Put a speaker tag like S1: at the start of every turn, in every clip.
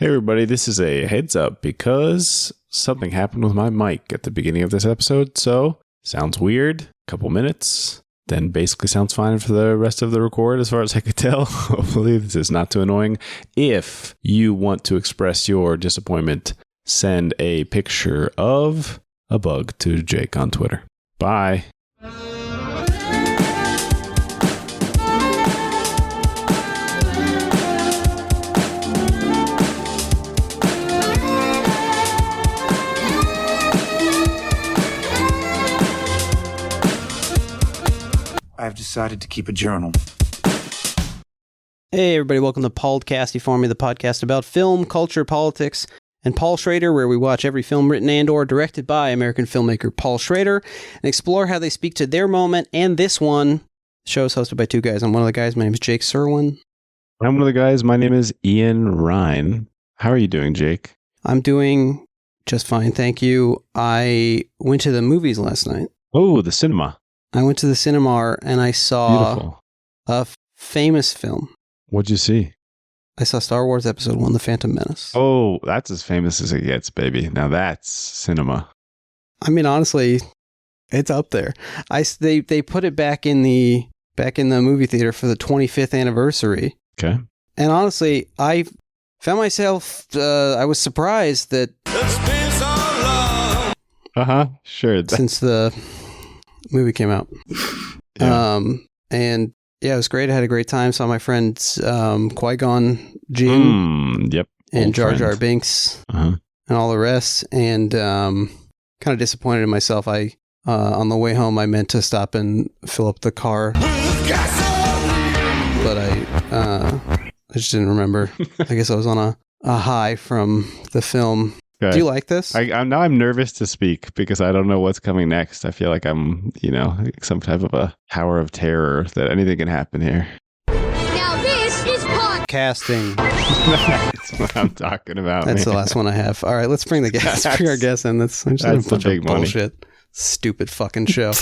S1: Hey everybody, this is a heads up because something happened with my mic at the beginning of this episode, so sounds weird, couple minutes, then basically sounds fine for the rest of the record as far as I could tell. Hopefully this is not too annoying. If you want to express your disappointment, send a picture of a bug to Jake on Twitter. Bye.
S2: I've decided to keep a journal.
S3: Hey everybody, welcome to Pauldcast, for me, the podcast about film, culture, politics, and Paul Schrader, where we watch every film written and or directed by American filmmaker Paul Schrader and explore how they speak to their moment and this one. The show is hosted by two guys. I'm one of the guys. My name is Jake Serwin.
S1: I'm one of the guys. My name is Ian Ryan. How are you doing, Jake?
S3: I'm doing just fine, thank you. I went to the movies last night.
S1: Oh, the cinema.
S3: I went to the cinema and I saw a famous film.
S1: What'd you see?
S3: I saw Star Wars Episode 1, The Phantom Menace.
S1: Oh, that's as famous as it gets, baby. Now that's cinema.
S3: I mean, honestly, it's up there. They put it back in the movie theater for the 25th anniversary.
S1: Okay.
S3: And honestly, I found myself, I was surprised that...
S1: Sure.
S3: Since the movie came out.
S1: Yeah.
S3: And yeah, it was great. I had a great time. Saw my friends Qui-Gon Jinn
S1: Yep.
S3: and Jar Jar Binks and all the rest. And kind of disappointed in myself. I on the way home, I meant to stop and fill up the car. But I just didn't remember. I guess I was on a high from the film. Okay. Do you like this?
S1: I'm nervous to speak because I don't know what's coming next. I feel like I'm, some type of a tower of terror that anything can happen here.
S4: Now this is
S3: podcasting.
S1: That's what I'm talking about.
S3: That's the last one I have. All right, let's bring the guest. Bring our guest in. That's a bunch of bullshit. Money. Stupid fucking show.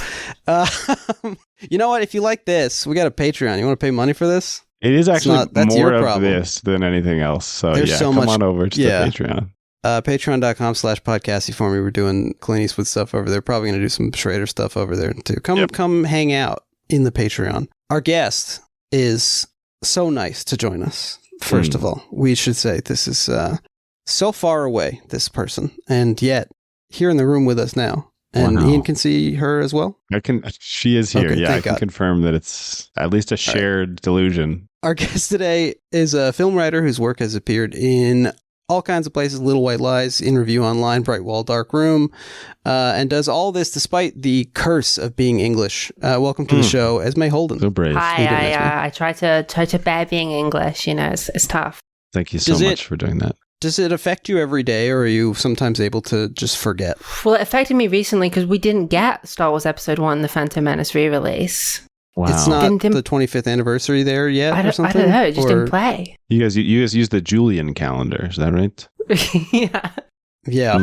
S3: You know what? If you like this, we got a Patreon. You want to pay money for this?
S1: It is actually more of this than anything else. So
S3: There's so
S1: come
S3: much,
S1: on over to the Patreon.
S3: Patreon.com/podcasty for me. We're doing Clint Eastwood stuff over there. Probably going to do some Schrader stuff over there too. Come hang out in the Patreon. Our guest is so nice to join us. First of all, we should say this is so far away, this person, and yet here in the room with us now. And Ian can see her as well?
S1: She is here.
S3: Okay,
S1: I can confirm that it's at least a shared delusion.
S3: Our guest today is a film writer whose work has appeared in all kinds of places: Little White Lies, In Review Online, Bright Wall, Dark Room, and does all this despite the curse of being English. Welcome to the show, Esmé Holden.
S1: So brave.
S5: Hi, I try to bear being English. It's tough.
S1: Thank you so much for doing that.
S3: Does it affect you every day, or are you sometimes able to just forget?
S5: Well, it affected me recently because we didn't get Star Wars Episode 1, The Phantom Menace re-release.
S3: Wow. It's not the 25th anniversary there yet or something?
S5: I don't know. It just didn't play.
S1: You guys use the Julian calendar. Is that right?
S5: Yeah.
S3: Yeah.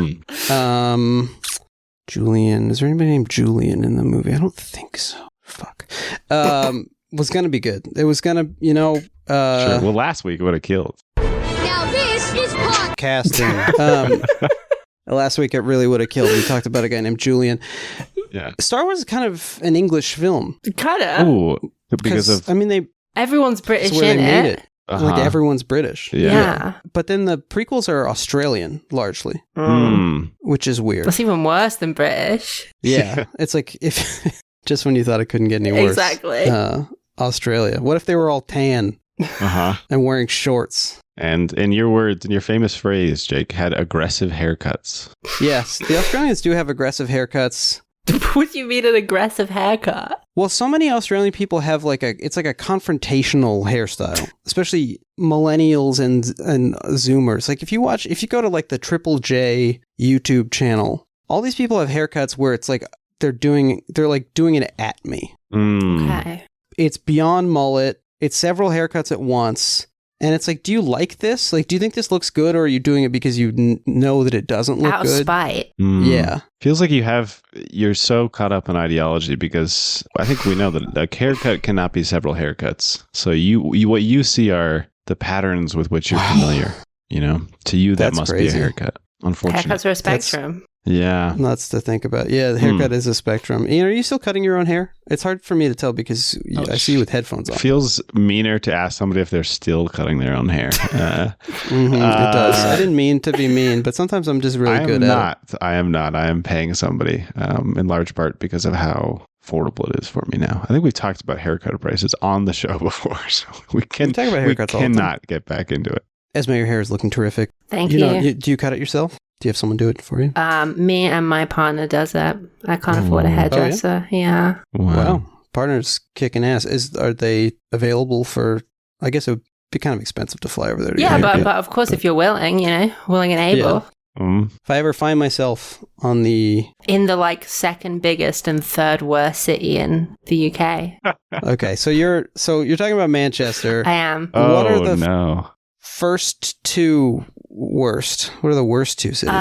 S3: Julian. Is there anybody named Julian in the movie? I don't think so. Fuck. Was going to be good. It was going to,
S1: Sure. Well, last week it would have killed.
S4: Now this is
S3: podcasting. Last week it really would have killed. We talked about a guy named Julian.
S1: Yeah.
S3: Star Wars is kind of an English film.
S5: Kind of.
S1: Oh, because of...
S3: I mean,
S5: everyone's British
S3: in
S5: it.
S3: Like everyone's British.
S5: Yeah.
S3: But then the prequels are Australian, largely. Which is weird.
S5: That's even worse than British.
S3: Yeah. It's like if just when you thought it couldn't get any worse.
S5: Exactly.
S3: Australia. What if they were all tan and wearing shorts?
S1: And in your words, in your famous phrase, Jake, had aggressive haircuts.
S3: Yes. The Australians do have aggressive haircuts.
S5: What do you mean an aggressive haircut?
S3: Well, so many Australian people have it's like a confrontational hairstyle, especially millennials and Zoomers. Like if you go to like the Triple J YouTube channel, all these people have haircuts where it's like they're doing it at me.
S5: Okay.
S3: It's beyond mullet. It's several haircuts at once. And it's like, do you like this? Like, do you think this looks good, or are you doing it because you know that it doesn't look
S5: good? Out of spite.
S3: Yeah.
S1: Feels like you're so caught up in ideology, because I think we know that a haircut cannot be several haircuts. So what you see are the patterns with which you're familiar. You know, to you, that
S3: That's
S1: must
S3: crazy.
S1: be a haircut. Unfortunately.
S5: Haircuts are a spectrum.
S1: Yeah.
S3: Nuts to think about. Yeah, the haircut is a spectrum. Ian, are you still cutting your own hair? It's hard for me to tell because I see you with headphones on.
S1: It feels meaner to ask somebody if they're still cutting their own hair.
S3: It does. I didn't mean to be mean, but sometimes I'm just really good at it.
S1: I am not. I am paying somebody in large part because of how affordable it is for me now. I think we've talked about haircut prices on the show before, so we
S3: talk about haircuts all the time.
S1: cannot get back into it.
S3: Esmé, your hair is looking terrific.
S5: Thank
S3: You
S5: you.
S3: know, do you cut it yourself? Do you have someone do it for you?
S5: Me and my partner does it. I can't afford a hairdresser. Yeah.
S3: Wow. Partners kicking ass. Are they available for, I guess it would be kind of expensive to fly over there to
S5: Yeah,
S3: get
S5: but of course, if you're willing, willing and able.
S3: If I ever find myself on the...
S5: In the second biggest and third worst city in the UK.
S3: Okay, so you're talking about Manchester.
S5: I am.
S3: What are the
S1: no.
S3: first two worst? What are the worst two cities?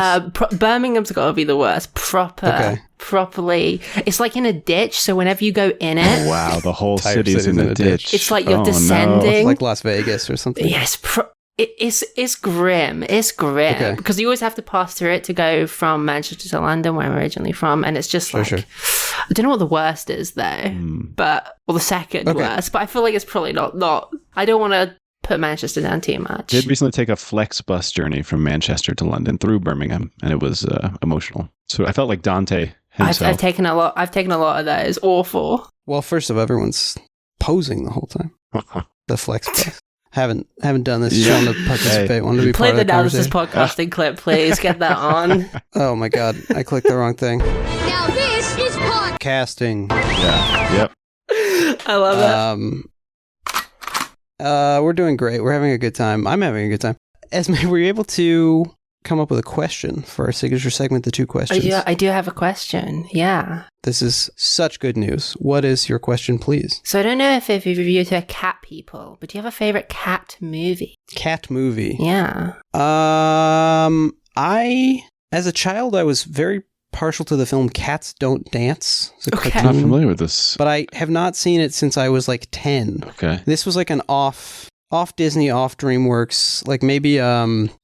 S5: Birmingham's got to be the worst. Properly. It's like in a ditch, so whenever you go in it...
S1: Oh, wow, the whole
S3: Entire
S1: city's in a ditch.
S5: It's like you're
S1: no.
S5: descending.
S3: It's like Las Vegas or something.
S5: Yes, it's grim. It's grim.
S3: Okay.
S5: Because you always have to pass through it to go from Manchester to London, where I'm originally from, and it's just
S3: Sure.
S5: I don't know what the worst is though, or the second worst, but I feel like it's probably not. I don't want to put Manchester down too much.
S1: Did recently take a flex bus journey from Manchester to London through Birmingham, and it was emotional. So I felt like Dante himself.
S5: I've taken a lot of those. Awful.
S3: Well, first of all, everyone's posing the whole time. The flex bus. Haven't done this. Just wanted to participate. Wanted to be
S5: Play
S3: part
S5: the
S3: of the
S5: analysis
S3: conversation.
S5: podcasting clip, please. Get that on.
S3: Oh my god, I clicked the wrong thing.
S4: Now this is podcast.
S3: Casting.
S1: Yeah. Yep.
S5: I love it.
S3: We're doing great. We're having a good time. I'm having a good time. Esmé, were you able to come up with a question for our signature segment, the two questions?
S5: I do have a question. Yeah.
S3: This is such good news. What is your question, please?
S5: So I don't know if you've reviewed to cat people, but do you have a favorite cat movie?
S3: Cat movie.
S5: Yeah.
S3: As a child, I was very partial to the film Cats Don't Dance. It's a
S5: Okay.
S1: I'm
S3: cartoon,
S1: not familiar with this.
S3: but I have not seen it since I was like 10.
S1: Okay.
S3: This was like an off Disney, off DreamWorks, like maybe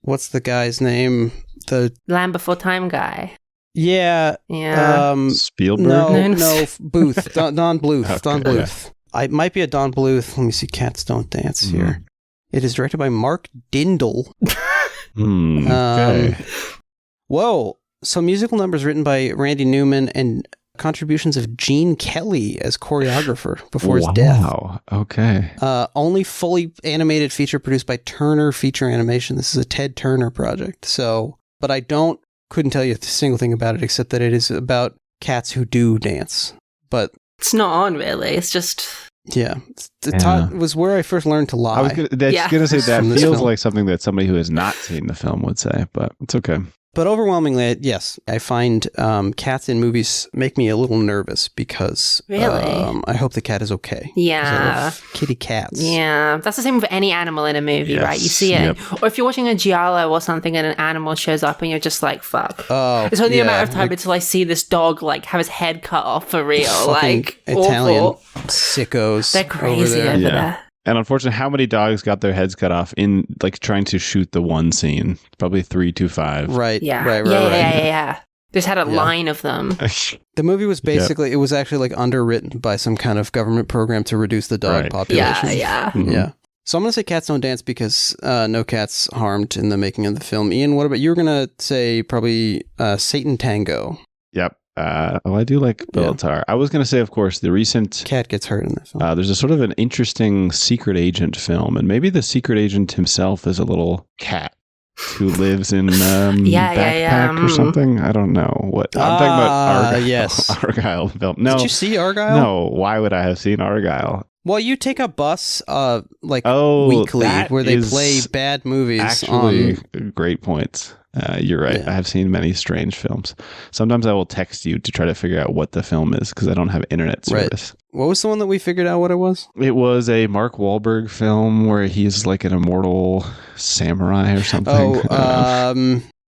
S3: what's the guy's name? The
S5: Land Before Time guy.
S3: yeah,
S5: Yeah.
S1: Spielberg?
S3: no, Bluth, Don Bluth,
S1: Okay.
S3: Don Bluth. It might be a Don Bluth. Let me see, Cats Don't Dance here. It is directed by Mark Dindal.
S1: Okay.
S3: Whoa! So musical numbers written by Randy Newman and contributions of Gene Kelly as choreographer before his death.
S1: Wow. Okay.
S3: Only fully animated feature produced by Tourneur Feature Animation. This is a Ted Turner project. So, but I couldn't tell you a single thing about it except that it is about cats who do dance. But
S5: It's not on really. It's just
S3: yeah, it was where I first learned to lie.
S1: I was gonna say that
S3: From this
S1: feels
S3: film.
S1: like something that somebody who has not seen the film would say, but it's okay.
S3: But overwhelmingly, yes, I find cats in movies make me a little nervous because
S5: Really?
S3: I hope the cat is okay. 'Cause I
S5: yeah.
S3: love kitty cats.
S5: Yeah, that's the same with any animal in a movie, right? You
S1: Yes,
S5: see it.
S1: yep.
S5: Or if you're watching a giallo or something and an animal shows up and you're just like, fuck.
S3: Oh,
S5: It's only a matter of time
S3: like
S5: until I see this dog have his head cut off for real.
S3: fucking
S5: Like,
S3: Italian
S5: awful.
S3: sickos.
S5: They're crazy
S3: over
S5: over
S3: there.
S5: there.
S1: And unfortunately, how many dogs got their heads cut off in trying to shoot the one scene? Probably 3 to 5.
S3: Right,
S5: Yeah.
S3: right.
S5: Yeah. Just had a
S3: Yeah.
S5: line of them.
S3: The movie was basically, it was actually like underwritten by some kind of government program to reduce the dog
S1: Right.
S3: population.
S5: Yeah.
S1: Mhm.
S3: Yeah. So I'm going to say Cats Don't Dance because no cats harmed in the making of the film. Ian, what about, you were going to say probably Satan Tango.
S1: Yep. I do like Bellatar. I was going to say, of course, the recent...
S3: Cat gets hurt in that film.
S1: there's a sort of an interesting secret agent film, and maybe the secret agent himself is a little cat who lives in backpack or something. I don't know what. I'm talking about Argyle.
S3: Yes.
S1: Argyle film. No.
S3: Did you see Argyle?
S1: No. Why would I have seen Argyle?
S3: Well, you take a bus weekly
S1: that
S3: where they
S1: is
S3: play bad movies
S1: Actually,
S3: on...
S1: great points. You're right.
S3: Yeah.
S1: I have seen many strange films. Sometimes I will text you to try to figure out what the film is because I don't have internet service.
S3: What was the one that we figured out what it was?
S1: It was a Mark Wahlberg film where he's like an immortal samurai or something.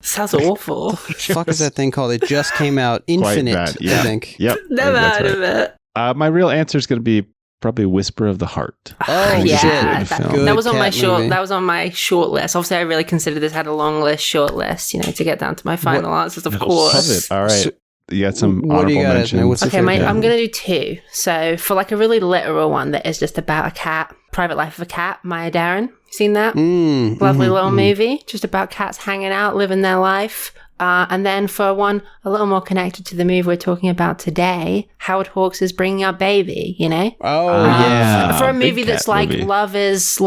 S5: Sounds awful.
S3: The fuck is that thing called? It just came out. Infinite,
S1: bad, yeah.
S3: I think.
S1: Yep.
S5: Never
S1: That's
S5: heard
S1: right.
S5: of it.
S1: My real answer is going to be probably Whisper of the Heart.
S3: Oh,
S5: yeah,
S3: shit.
S5: that was on my short.
S3: movie.
S5: That was on my short list. Obviously, I really considered this had a long list, short list. To get down to my final answers, of
S1: Love
S5: course.
S1: it. All right.
S3: So-
S1: You got some
S3: What do you
S1: honorable
S3: got,
S1: mentions.
S3: Esmé? What's your
S5: Okay,
S3: favorite?
S5: I'm going to do 2. So, for like a really literal one that is just about a cat, Private Life of a Cat, Maya Deren. Seen that? Lovely little movie, just about cats hanging out, living their life. And then for one a little more connected to the movie we're talking about today, Howard Hawks is Bringing Up Baby,
S3: Oh, yeah.
S5: for a
S1: big
S5: movie
S1: cat
S5: that's like
S1: movie.
S5: love is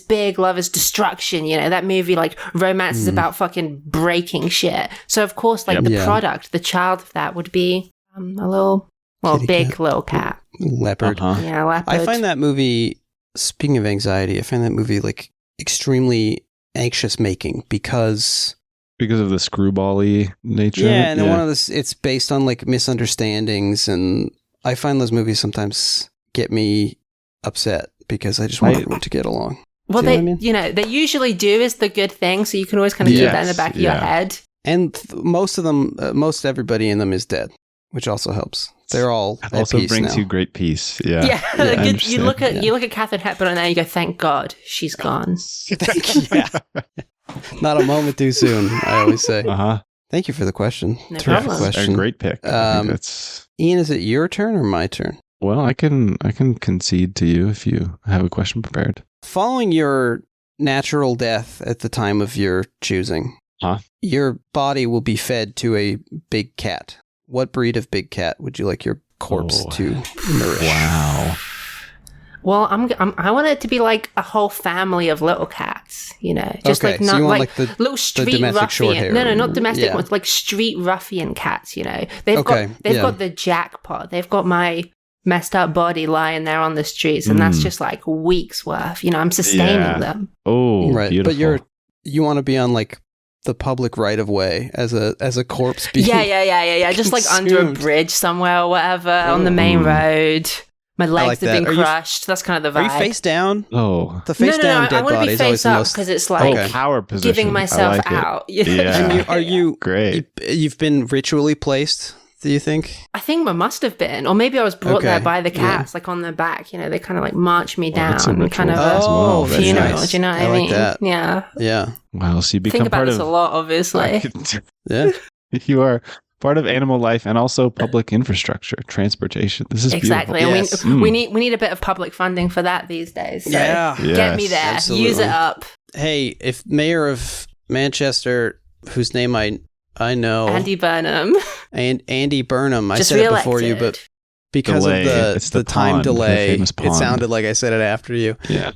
S5: big, love is destruction, that movie, like, romance is about fucking breaking shit. So of course, like, the product, the child of that would be a little,
S3: Kitty
S5: big
S3: cat.
S5: little cat.
S3: Leopard.
S5: Yeah, leopard.
S3: I find that movie, speaking of anxiety, I find that movie like extremely anxious making because
S1: of the screwball-y nature.
S3: yeah, and then one of this, it's based on like misunderstandings, and I find those movies sometimes get me upset because I just want everyone to get along.
S5: well,
S3: See
S5: they,
S3: what I mean?
S5: they usually do is the good thing, so you can always kind of keep that in the back of your head.
S3: And most of them, most everybody in them is dead, which also helps. They're all at
S1: also
S3: peace
S1: brings
S3: now.
S1: you great peace. Yeah.
S5: Yeah,
S1: I
S5: you
S1: understand.
S5: look at Katharine Hepburn and then you go, thank God she's gone.
S3: Yeah. Not a moment too soon, I always say.
S1: Uh-huh.
S3: Thank you for the question.
S5: No
S3: Terrific
S5: problem.
S3: question.
S1: A great pick. I think that's
S3: Ian, is it your turn or my turn?
S1: well, I can concede to you if you have a question prepared.
S3: Following your natural death at the time of your choosing, your body will be fed to a big cat. What breed of big cat would you like your corpse to nourish?
S1: Wow.
S5: Well, I want it to be like a whole family of little cats, just
S3: Okay,
S5: like
S3: so
S5: not
S3: you want,
S5: like,
S3: like, the
S5: little street
S3: domestic short
S5: ruffian.
S3: hair.
S5: No, not domestic
S3: Yeah.
S5: ones, like street ruffian cats. They've
S3: Okay,
S5: got the jackpot. They've got my messed up body lying there on the streets, and that's just like weeks worth. I'm sustaining them.
S1: Oh,
S3: right,
S1: beautiful.
S3: but you want to be on like the public right of way as a corpse being
S5: Yeah. Just like under a
S3: consumed.
S5: bridge somewhere or whatever on the main road. My legs
S3: like
S5: have
S3: that.
S5: been
S3: Are you-
S5: crushed. That's kind of the vibe.
S3: Are you face down?
S1: Oh.
S3: The face down
S5: I
S3: dead
S5: want to
S3: body
S5: be
S3: is always
S5: face
S3: the
S5: up
S3: most.
S5: because it's like
S3: Okay.
S1: Power position.
S5: giving
S1: I
S5: myself
S1: like it.
S5: out.
S1: Yeah.
S3: And are you
S1: Great.
S3: You've been ritually placed, do you think?
S5: I think I must have been, or maybe I was brought there
S3: Okay,
S5: by the
S3: yeah.
S5: cats, like on their back. They kind of like march me down,
S1: that's a
S5: and kind of
S1: ritual as well.
S5: a
S1: That's
S5: funeral.
S1: nice.
S5: Do you know what
S3: I
S5: I
S3: like
S5: mean?
S3: that.
S5: Yeah.
S3: Yeah.
S1: Wow. So you become
S5: Think about
S1: part
S5: this
S1: of
S5: a lot, obviously.
S3: Yeah.
S1: You are part of animal life and also public infrastructure, transportation. This is
S5: Exactly,
S1: beautiful.
S5: and
S3: Yes.
S5: we need a bit of public funding for that these days. So
S3: Yeah.
S5: get me
S1: Yes.
S5: there,
S3: Absolutely.
S5: use it up.
S3: Hey, if Mayor of Manchester, whose name I know,
S5: Andy Burnham,
S3: and Andy Burnham, I
S5: just
S3: said it
S5: re-elected.
S3: before you, but because
S1: Delay.
S3: of
S1: It's
S3: the
S1: the
S3: time
S1: pond, the
S3: delay,
S1: famous
S3: it
S1: pond.
S3: sounded like I said it after you.
S1: Yeah.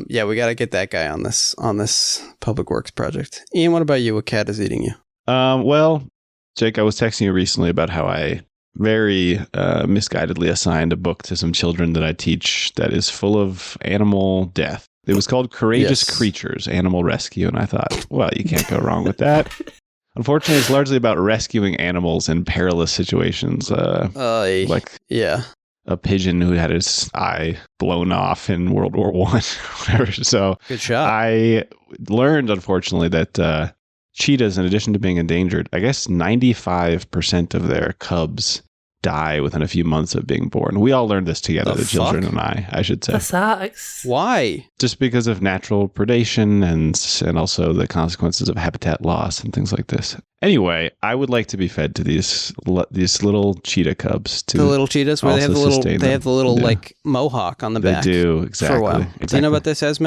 S3: Yeah, we got to get that guy on this public works project. Ian, what about you? What cat is eating you?
S1: Well, Jake, I was texting you recently about how I very misguidedly assigned a book to some children that I teach that is full of animal death. It was called Courageous
S3: Yes.
S1: Creatures, Animal Rescue. And I thought, well, you can't go wrong with that. Unfortunately, it's largely about rescuing animals in perilous situations. Like
S3: yeah.
S1: a pigeon who had his eye blown off in World War I, whatever. So
S3: Good shot.
S1: I learned, unfortunately, that cheetahs, in addition to being endangered, I guess 95% of their cubs die within a few months of being born. We all learned this together, the children and I should say.
S5: That sucks.
S3: Why?
S1: Just because of natural predation and also the consequences of habitat loss and things like this. Anyway, I would like to be fed to these little cheetah cubs.
S3: The little cheetahs, where they have
S1: also sustain them.
S3: the little
S1: Yeah.
S3: like mohawk on the
S1: They
S3: back.
S1: do, exactly.
S3: For a while. Do you
S1: exactly.
S3: know about this, Esme?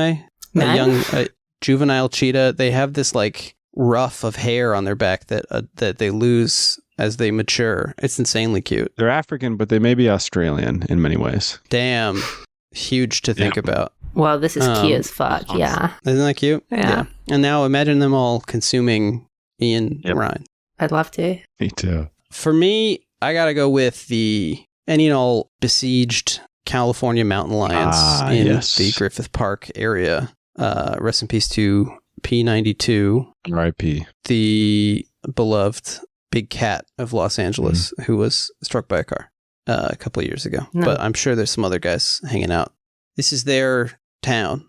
S5: No.
S3: A young juvenile cheetah. They have this like ruff of hair on their back that they lose as they mature. It's insanely cute.
S1: They're African, but they may be Australian in many ways.
S3: Damn, huge to think about.
S5: Well, this is cute as fuck. Yeah,
S3: Isn't that cute?
S5: Yeah.
S3: And now imagine them all consuming Ian
S1: Yep.
S3: Ryan.
S5: I'd love to.
S1: Me too.
S3: For me, I gotta go with the any and all besieged California mountain lions in
S1: yes.
S3: the Griffith Park area. Rest in peace to P92,
S1: R.I.P.
S3: the beloved big cat of Los Angeles, who was struck by a car a couple of years ago.
S5: No.
S3: But I'm sure there's some other guys hanging out. This is their town,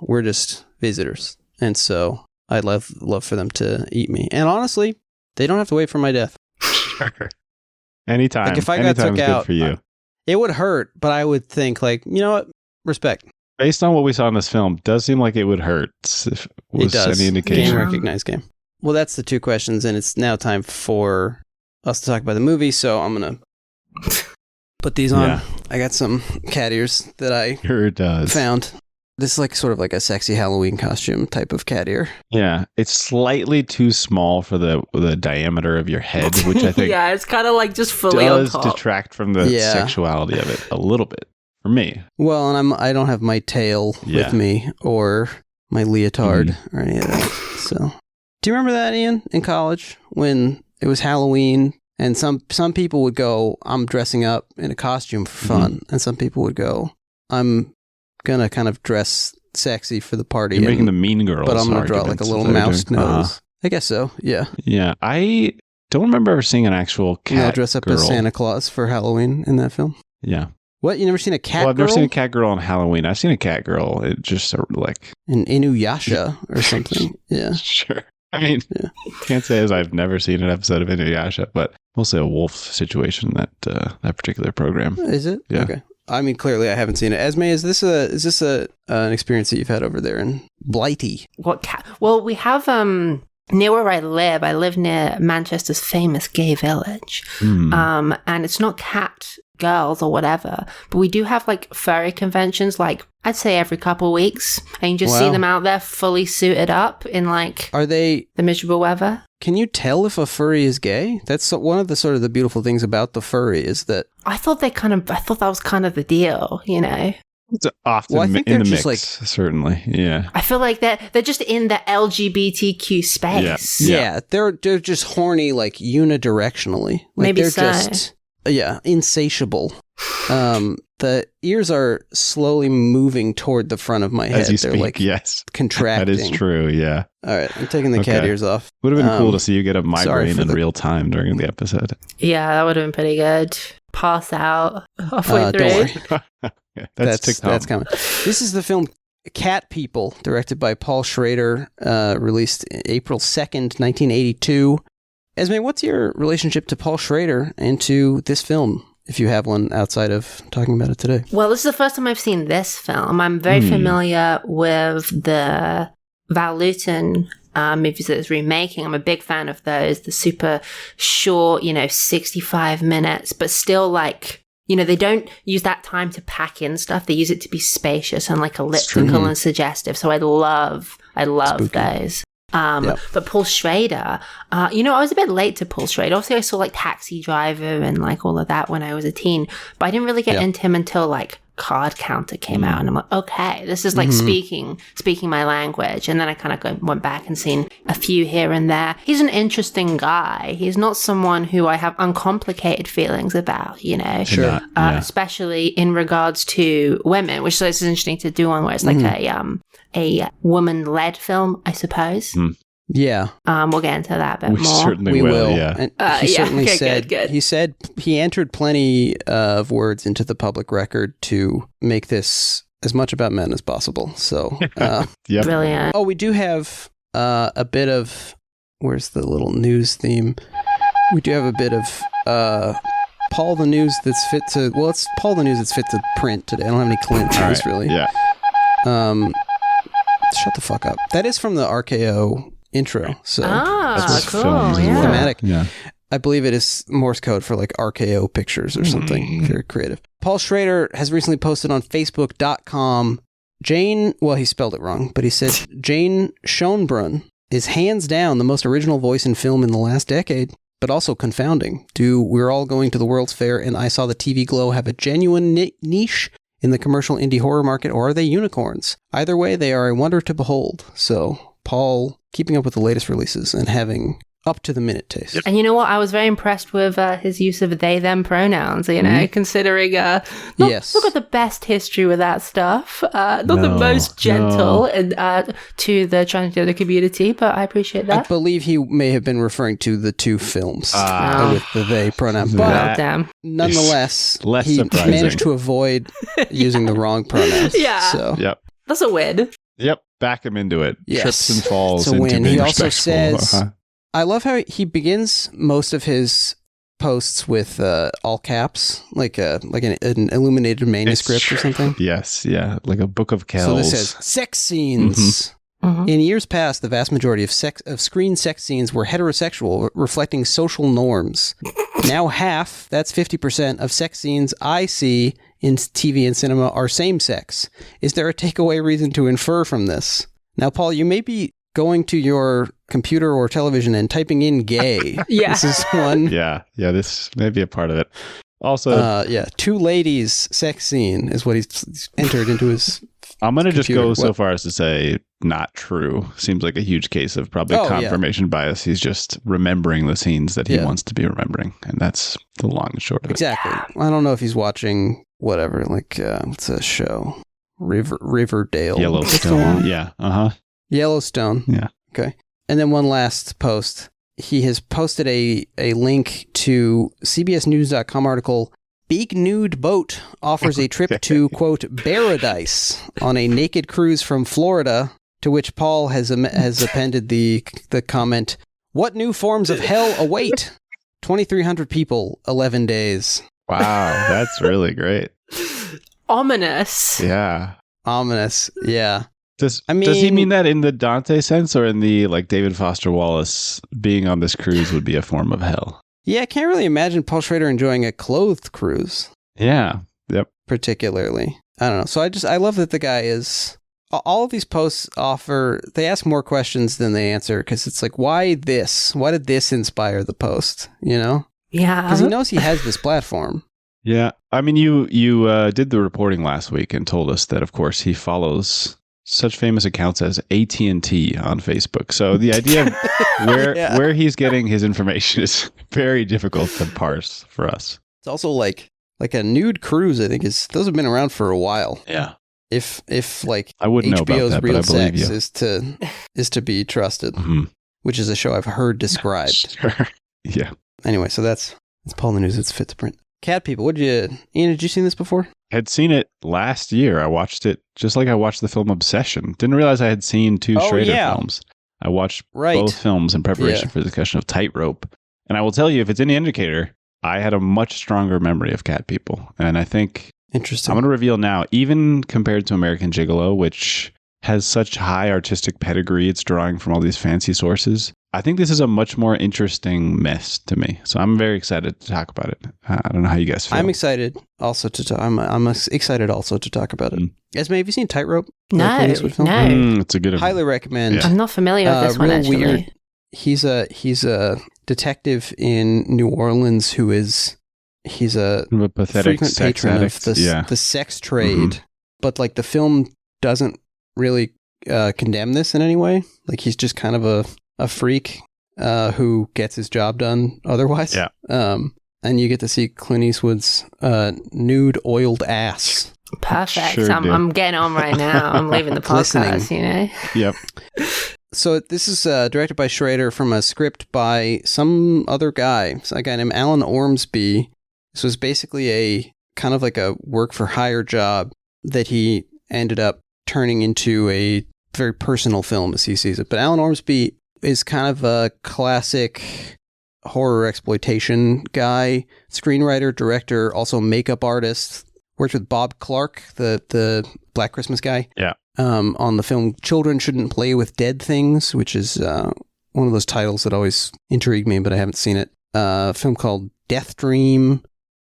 S3: we're just visitors. And so I'd love for them to eat me. And honestly, they don't have to wait for my death.
S1: Anytime.
S3: Like if I got
S1: Anytime's
S3: took
S1: good
S3: out
S1: for you.
S3: It would hurt, but I would think like, you know what? Respect.
S1: Based on what we saw in this film, does seem like it would hurt. If
S3: It does.
S1: any indication.
S3: Game recognized game. Well, that's the two questions, and it's now time for us to talk about the movie. So I'm gonna put these on.
S1: Yeah.
S3: I got some cat ears that I
S1: Sure does.
S3: found. This is like sort of like a sexy Halloween costume type of cat ear.
S1: Yeah, it's slightly too small for the diameter of your head, which I think
S5: Yeah, it's kind of like just fully on
S1: does
S5: top.
S1: detract from the
S3: Yeah.
S1: sexuality of it a little bit for me.
S3: Well, and I don't have my tail
S1: Yeah.
S3: with me or my leotard or any of that. So, do you remember that, Ian, in college when it was Halloween and some people would go, "I'm dressing up in a costume for fun," and some people would go, "I'm gonna kind of dress sexy for the party."
S1: You're making
S3: and-
S1: the Mean Girls,
S3: but I'm gonna draw like a
S1: arguments,
S3: little
S1: is that what
S3: mouse
S1: you're doing?
S3: nose. I guess so. Yeah.
S1: Yeah, I don't remember ever seeing an actual cat.
S3: And I'll dress up
S1: girl.
S3: as Santa Claus for Halloween in that film.
S1: Yeah.
S3: What? You never seen a cat
S1: Well, I've
S3: girl?
S1: never seen a cat girl on Halloween. I've seen a cat girl. It just sort of like
S3: In Inuyasha or something. Yeah.
S1: sure. I mean,
S3: Yeah.
S1: can't say as I've never seen an episode of Inuyasha, but mostly a wolf situation in that particular program.
S3: Is it?
S1: Yeah.
S3: Okay. I mean, clearly I haven't seen it. Esme, is this an experience that you've had over there in Blighty?
S5: What cat? Well, we have near where I live near Manchester's famous gay village.
S1: Hmm.
S5: And it's not cat girls or whatever, but we do have like furry conventions, like I'd say every couple of weeks, and you just see
S3: Wow.
S5: them out there fully suited up in like
S3: Are they?
S5: the miserable weather.
S3: Can you tell if a furry is gay? That's one of the sort of the beautiful things about the furry is that.
S5: I thought that was kind of the deal, you know.
S1: It's often
S3: Well, I think
S1: in the
S3: they're
S1: mix,
S3: just
S1: certainly. Yeah.
S5: I feel like they're just in the LGBTQ space.
S1: Yeah.
S3: Yeah, they're just horny like unidirectionally. Like
S5: Maybe
S3: they're
S5: so.
S3: just insatiable. The ears are slowly moving toward the front of my head.
S1: As you
S3: They're
S1: speak,
S3: like
S1: yes.
S3: contracting.
S1: That is true, yeah.
S3: All right, I'm taking the cat
S1: Okay.
S3: ears off.
S1: Would have been cool
S3: Um,
S1: to see you get a
S3: sorry
S1: migraine
S3: for
S1: in
S3: the-
S1: real time during the episode.
S5: Yeah, that would have been pretty good. Pass out halfway through.
S3: Don't worry.
S1: Yeah, that's
S3: coming. This is the film Cat People, directed by Paul Schrader, released April 2nd, 1982. Esme, what's your relationship to Paul Schrader and to this film, if you have one outside of talking about it today?
S5: Well, this is the first time I've seen this film. I'm very familiar with the Val Lewton movies that it's remaking. I'm a big fan of those. The super short, 65 minutes, but still like, they don't use that time to pack in stuff. They use it to be spacious and like elliptical and suggestive. So I love
S3: Spooky.
S5: those.
S3: Yep.
S5: But Paul Schrader, I was a bit late to Paul Schrader. Obviously, I saw like Taxi Driver and like all of that when I was a teen, but I didn't really get into him until like Card Counter came out, and I'm like, okay, this is like speaking my language. And then I kind of went back and seen a few here and there. He's an interesting guy. He's not someone who I have uncomplicated feelings about,
S3: Sure.
S5: especially in regards to women, which is interesting to do one where it's like a woman-led film, I suppose.
S3: Yeah,
S5: We'll get into that a bit
S1: We
S5: more.
S1: certainly
S3: we will.
S1: yeah.
S3: And
S5: Yeah,
S3: he certainly
S5: okay,
S3: said
S5: good.
S3: he said he entered plenty of words into the public record to make this as much about men as possible. So,
S1: Yep.
S5: Brilliant.
S3: we do have a bit of where's the little news theme? We do have a bit of Paul the News that's fit to. Well, it's Paul the News that's fit to print today. I don't have any Clint
S1: All
S3: news
S1: right.
S3: really.
S1: Yeah.
S3: Shut the fuck up. That is from the RKO intro. So
S5: Ah,
S1: That's
S5: cool.
S1: films as
S5: Yeah.
S1: well.
S3: Thematic.
S1: Yeah.
S3: I believe it is Morse code for like RKO pictures or something. Very creative. Paul Schrader has recently posted on Facebook.com he spelled it wrong, but he said Jane Schoenbrunn is hands down the most original voice in film in the last decade, but also confounding. We're all going to the World's Fair and I Saw the TV Glow have a genuine niche in the commercial indie horror market, or are they unicorns? Either way, they are a wonder to behold. So, Paul, keeping up with the latest releases and having up-to-the-minute taste.
S5: And you know what? I was very impressed with his use of they-them pronouns, considering not got the best history with that stuff. Not the most gentle to the transgender community, but I appreciate
S3: I
S5: that.
S3: believe he may have been referring to the two films with the they pronoun. But
S5: Well, damn.
S3: nonetheless,
S1: less
S3: he
S1: surprising.
S3: managed to avoid using the wrong pronouns.
S5: Yeah.
S3: So,
S1: Yep.
S5: That's a win.
S1: Yep. Back him into it.
S3: Yes.
S1: Trips and falls
S3: It's a
S1: into
S3: win.
S1: being
S3: He also
S1: respectful.
S3: says- I love how he begins most of his posts with all caps, like an illuminated manuscript or something.
S1: Yes, yeah, like a book of Kells.
S3: So this says sex scenes. Mm-hmm. In years past, the vast majority of screen sex scenes were heterosexual, reflecting social norms. Now half, that's 50%, of sex scenes I see in TV and cinema are same-sex. Is there a takeaway reason to infer from this? Now, Paul, you may be going to your computer or television and typing in gay.
S5: Yeah.
S3: This is one.
S1: Yeah, this may be a part of it. Also,
S3: two ladies sex scene is what he's entered into his
S1: I'm going to just go so
S3: What?
S1: far as to say not true. Seems like a huge case of probably confirmation bias. He's just remembering the scenes that he wants to be remembering. And that's the long and short of it.
S3: Exactly. I don't know if he's watching whatever, like, what's a show? Riverdale.
S1: Yellowstone. Yeah. Uh-huh.
S3: Yellowstone.
S1: Yeah.
S3: Okay. And then one last post. He has posted a link to CBSNews.com article, Big Nude Boat offers a trip to, quote, Paradise on a naked cruise from Florida, to which Paul has appended the comment, what new forms of hell await? 2,300 people, 11 days.
S1: Wow, that's really great.
S5: Ominous.
S1: Yeah.
S3: Ominous, yeah.
S1: Does he mean that in the Dante sense, or in the, like, David Foster Wallace being on this cruise would be a form of hell?
S3: Yeah, I can't really imagine Paul Schrader enjoying a clothed cruise.
S1: Yeah. Yep.
S3: Particularly. I don't know. So I love that the guy is... All of these posts they ask more questions than they answer, because it's like, why this? Why did this inspire the post? You know?
S5: Yeah.
S3: Because he knows he has this platform.
S1: Yeah. I mean, you did the reporting last week and told us that, of course, he follows such famous accounts as AT&T on Facebook. So the idea of where he's getting his information is very difficult to parse for us.
S3: It's also like a nude cruise, I think, those have been around for a while.
S1: Yeah.
S3: If like
S1: I wouldn't know about
S3: HBO's
S1: that,
S3: Real
S1: but I believe
S3: Sex
S1: you.
S3: is to be trusted, which is a show I've heard described.
S1: Sure. Yeah.
S3: Anyway, so that's Paul in the News. It's fit to print. Cat people, Ian, had you seen this before?
S1: I had seen it last year. I watched it just like I watched the film Obsession. Didn't realize I had seen two Schrader films. I watched both films in preparation for the discussion of Tightrope. And I will tell you, if it's any indicator, I had a much stronger memory of Cat People. And I think
S3: interesting.
S1: I'm going to reveal now, even compared to American Gigolo, which has such high artistic pedigree, it's drawing from all these fancy sources. I think this is a much more interesting mess to me. So I'm very excited to talk about it. I don't know how you guys feel.
S3: I'm excited also to talk. I'm excited also to talk about it. Esmé, have you seen Tightrope?
S5: No.
S1: It's a good one.
S3: Highly recommend.
S5: I'm not familiar with this one, actually.
S3: Weird. He's a detective in New Orleans he's a
S1: pathetic
S3: frequent patron of the sex trade, but like the film doesn't really condemn this in any way. Like he's just kind of a freak who gets his job done otherwise.
S1: Yeah.
S3: And you get to see Clint Eastwood's nude oiled ass.
S5: Perfect.
S1: Sure
S5: I'm getting on right now. I'm leaving the podcast, you know?
S1: Yep.
S3: So this is directed by Schrader from a script by some other guy. It's a guy named Alan Ormsby. This was basically a kind of like a work for hire job that he ended up turning into a very personal film as he sees it. But Alan Ormsby is kind of a classic horror exploitation guy, screenwriter, director, also makeup artist. Worked with Bob Clark, the Black Christmas guy.
S1: Yeah.
S3: On the film Children Shouldn't Play with Dead Things, which is one of those titles that always intrigued me, but I haven't seen it. A film called Death Dream,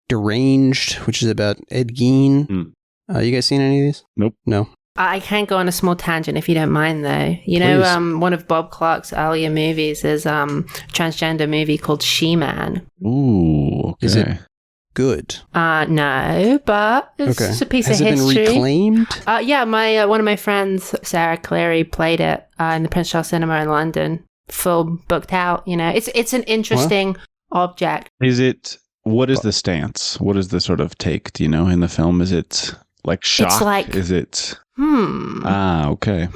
S3: Deranged, which is about Ed Gein. You guys seen any of these?
S1: Nope.
S3: No.
S5: I can go on a small tangent if you don't mind, though. You know, one of Bob Clark's earlier movies is a transgender movie called She-Man.
S1: Ooh, okay.
S3: Is it good?
S5: No, but it's a piece
S3: Has
S5: of
S3: it
S5: history.
S3: been reclaimed?
S5: Yeah, my one of my friends, Sarah Cleary, played it in the Prince Charles Cinema in London. Full booked out. You know, it's an interesting object.
S1: What is the stance? What is the sort of take? Do you know in the film? Is it like shock?
S5: It's like,
S1: is it?
S5: Okay.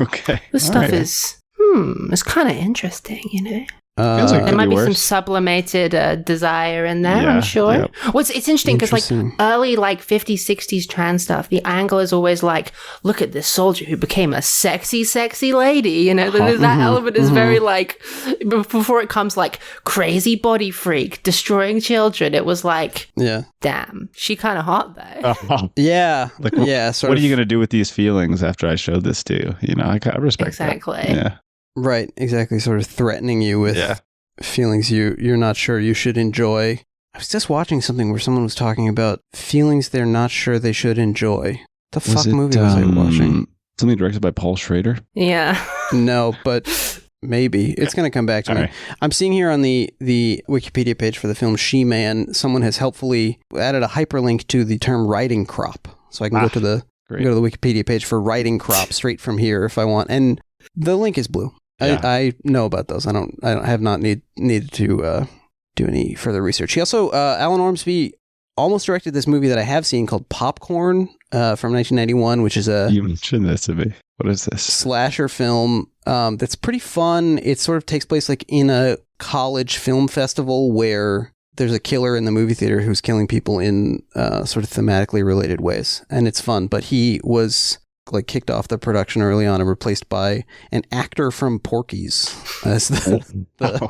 S1: Okay.
S5: This stuff is it's kind of interesting, you know.
S1: Feels like it
S5: There
S1: could
S5: might be some
S1: worse.
S5: sublimated desire in there,
S1: Yeah,
S5: I'm sure.
S1: yep.
S5: Well, it's interesting because, like,
S3: Interesting.
S5: early, like, 50s, 60s trans stuff, the angle is always like, look at this soldier who became a sexy, sexy lady. You know, that element is very, like, before it comes, like, crazy body freak, destroying children, it was like,
S3: Yeah.
S5: damn, she kind of hot, though.
S1: Oh,
S3: Yeah.
S1: like,
S3: Yeah.
S1: what are you going to do with these feelings after I showed this to you? You know, I respect
S5: Exactly.
S1: that. Yeah.
S3: Right. Exactly. Sort of threatening you with feelings you're not sure you should enjoy. I was just watching something where someone was talking about feelings they're not sure they should enjoy. The fuck movie was I watching?
S1: Something directed by Paul Schrader?
S5: Yeah.
S3: No, but maybe. It's going to come back to
S1: All
S3: me.
S1: right.
S3: I'm seeing here on the Wikipedia page for the film She-Man, someone has helpfully added a hyperlink to the term riding crop. So I can go to the Wikipedia page for riding crop straight from here if I want. And the link is blue.
S1: Yeah.
S3: I know about those. I have not needed to do any further research. He also, Alan Ormsby almost directed this movie that I have seen called Popcorn from 1991, which is a
S1: You mentioned this to me. What is this?
S3: slasher film that's pretty fun. It sort of takes place like in a college film festival where there's a killer in the movie theater who's killing people in sort of thematically related ways. And it's fun, but he was like kicked off the production early on and replaced by an actor from Porky's as the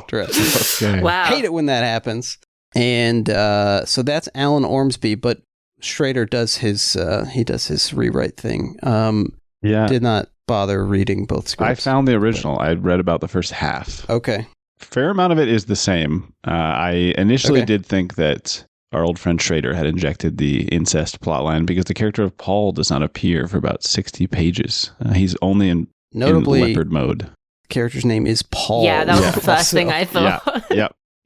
S3: director.
S1: Okay.
S5: Wow.
S3: Hate it when that happens. And so that's Alan Ormsby, but Schrader does his rewrite thing.
S1: Yeah.
S3: Did not bother reading both scripts.
S1: I found the original. I read about the first half.
S3: Okay.
S1: Fair amount of it is the same. I initially
S3: Okay.
S1: did think that our old friend Schrader had injected the incest plotline because the character of Paul does not appear for about 60 pages. He's only in
S3: Notably,
S1: leopard mode.
S3: the character's name is Paul.
S5: Yeah, that was
S1: Yeah.
S5: the first thing I thought.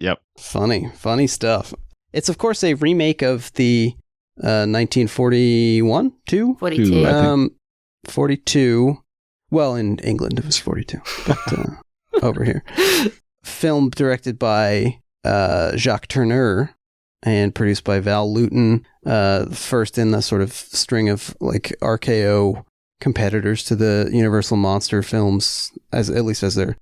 S1: Yep.
S3: Funny stuff. It's of course a remake of the 1941,
S5: 42.
S1: I think.
S3: 42. Well, in England it was 42, but over here, film directed by Jacques Tourneur and produced by Val Lewton. First in the sort of string of like RKO competitors to the Universal monster films, at least as they're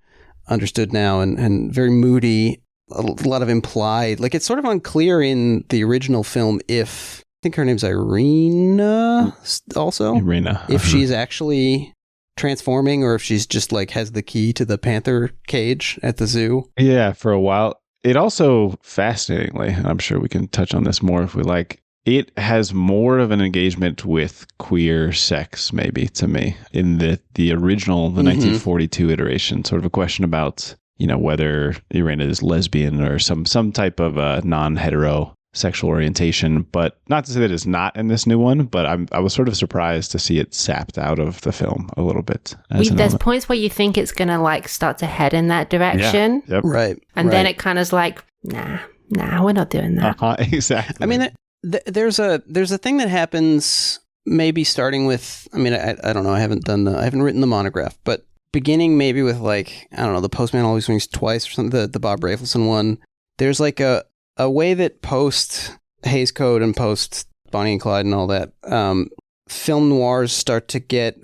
S3: understood now, and very moody. A lot of implied, like it's sort of unclear in the original film if I think her name's Irina also.
S1: Irina.
S3: If she's actually transforming or if she's just like has the key to the panther cage at the zoo.
S1: Yeah, for a while. It also, fascinatingly, and I'm sure we can touch on this more if we like, it has more of an engagement with queer sex, maybe, to me, in the original, the 1942 iteration, sort of a question about, you know, whether Irina is lesbian or some type of non-hetero sexual orientation, but not to say that it's not in this new one, but I was sort of surprised to see it sapped out of the film a little bit.
S5: There's points where you think it's going to like start to head in that direction.
S1: Yep.
S3: Right.
S5: And then it kind of is like, nah, we're not doing that.
S1: Exactly.
S3: I mean, there's a thing that happens maybe starting with, I mean, I don't know, I haven't written the monograph, but beginning maybe with like, I don't know, The Postman Always Rings Twice or something, the Bob Rafelson one. There's like a way that post Hays Code and post Bonnie and Clyde and all that, films noir start to get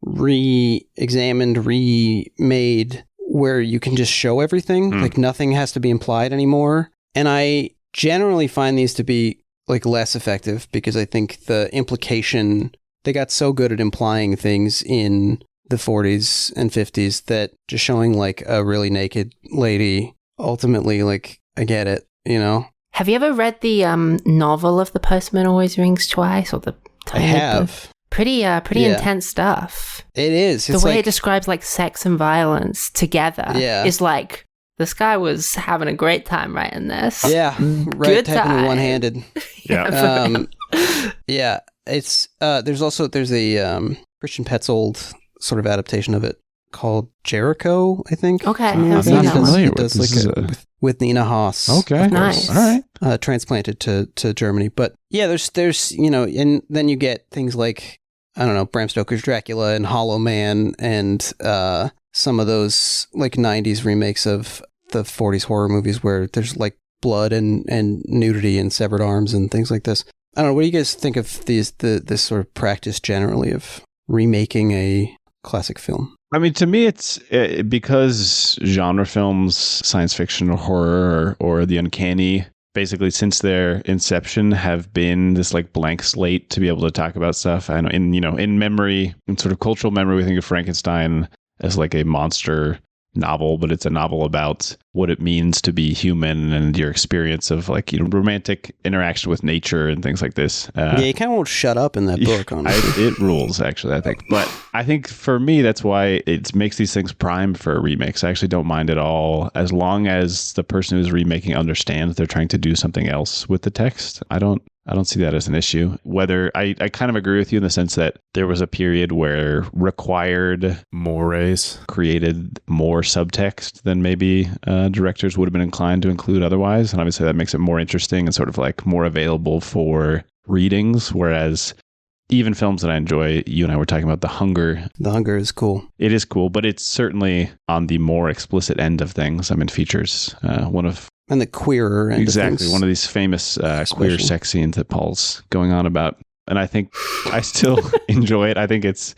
S3: re-examined, remade, where you can just show everything. Like nothing has to be implied anymore. And I generally find these to be like less effective because I think the implication, they got so good at implying things in the 40s and 50s that just showing like a really naked lady, ultimately, like, I get it, you know?
S5: Have you ever read the novel of The Postman Always Rings Twice? Or the
S3: I have.
S5: Pretty intense stuff.
S3: It is.
S5: The way it describes like sex and violence together is like, this guy was having a great time writing this.
S3: Yeah, right.
S5: Good
S3: Typing
S5: time.
S3: it one-handed. Yeah. It's there's a Christian Petzold sort of adaptation of it called Jericho, I think.
S5: Okay,
S3: Something
S5: I've
S3: like
S5: seen
S3: that.
S5: that one.
S1: familiar
S3: It
S1: with
S3: does
S1: this.
S3: like with Nina Haas.
S1: Okay.
S5: Nice.
S1: All right.
S3: Transplanted to Germany. But yeah, there's you know, and then you get things like, I don't know, Bram Stoker's Dracula and Hollow Man and some of those like 90s remakes of the 40s horror movies where there's like blood and nudity and severed arms and things like this. I don't know, what do you guys think of this sort of practice generally of remaking a classic film?
S1: I mean, to me, it's because genre films, science fiction or horror or the uncanny, basically since their inception have been this like blank slate to be able to talk about stuff. I know in memory, in sort of cultural memory, we think of Frankenstein as like a monster novel, but it's a novel about what it means to be human and your experience of like, romantic interaction with nature and things like this.
S3: You kind of won't shut up in that book, honestly.
S1: It rules, actually, I think. But I think for me, that's why it makes these things prime for remakes. I actually don't mind at all, as long as the person who's remaking understands they're trying to do something else with the text. I don't see that as an issue. Whether I kind of agree with you in the sense that there was a period where required mores created more subtext than maybe directors would have been inclined to include otherwise. And obviously that makes it more interesting and sort of like more available for readings. Whereas even films that I enjoy, you and I were talking about The Hunger.
S3: The Hunger is cool.
S1: It is cool, but it's certainly on the more explicit end of things. I mean, features
S3: and the queerer end
S1: exactly
S3: of things.
S1: One of these famous queer sex scenes that Paul's going on about. And I think I still enjoy it. I think it's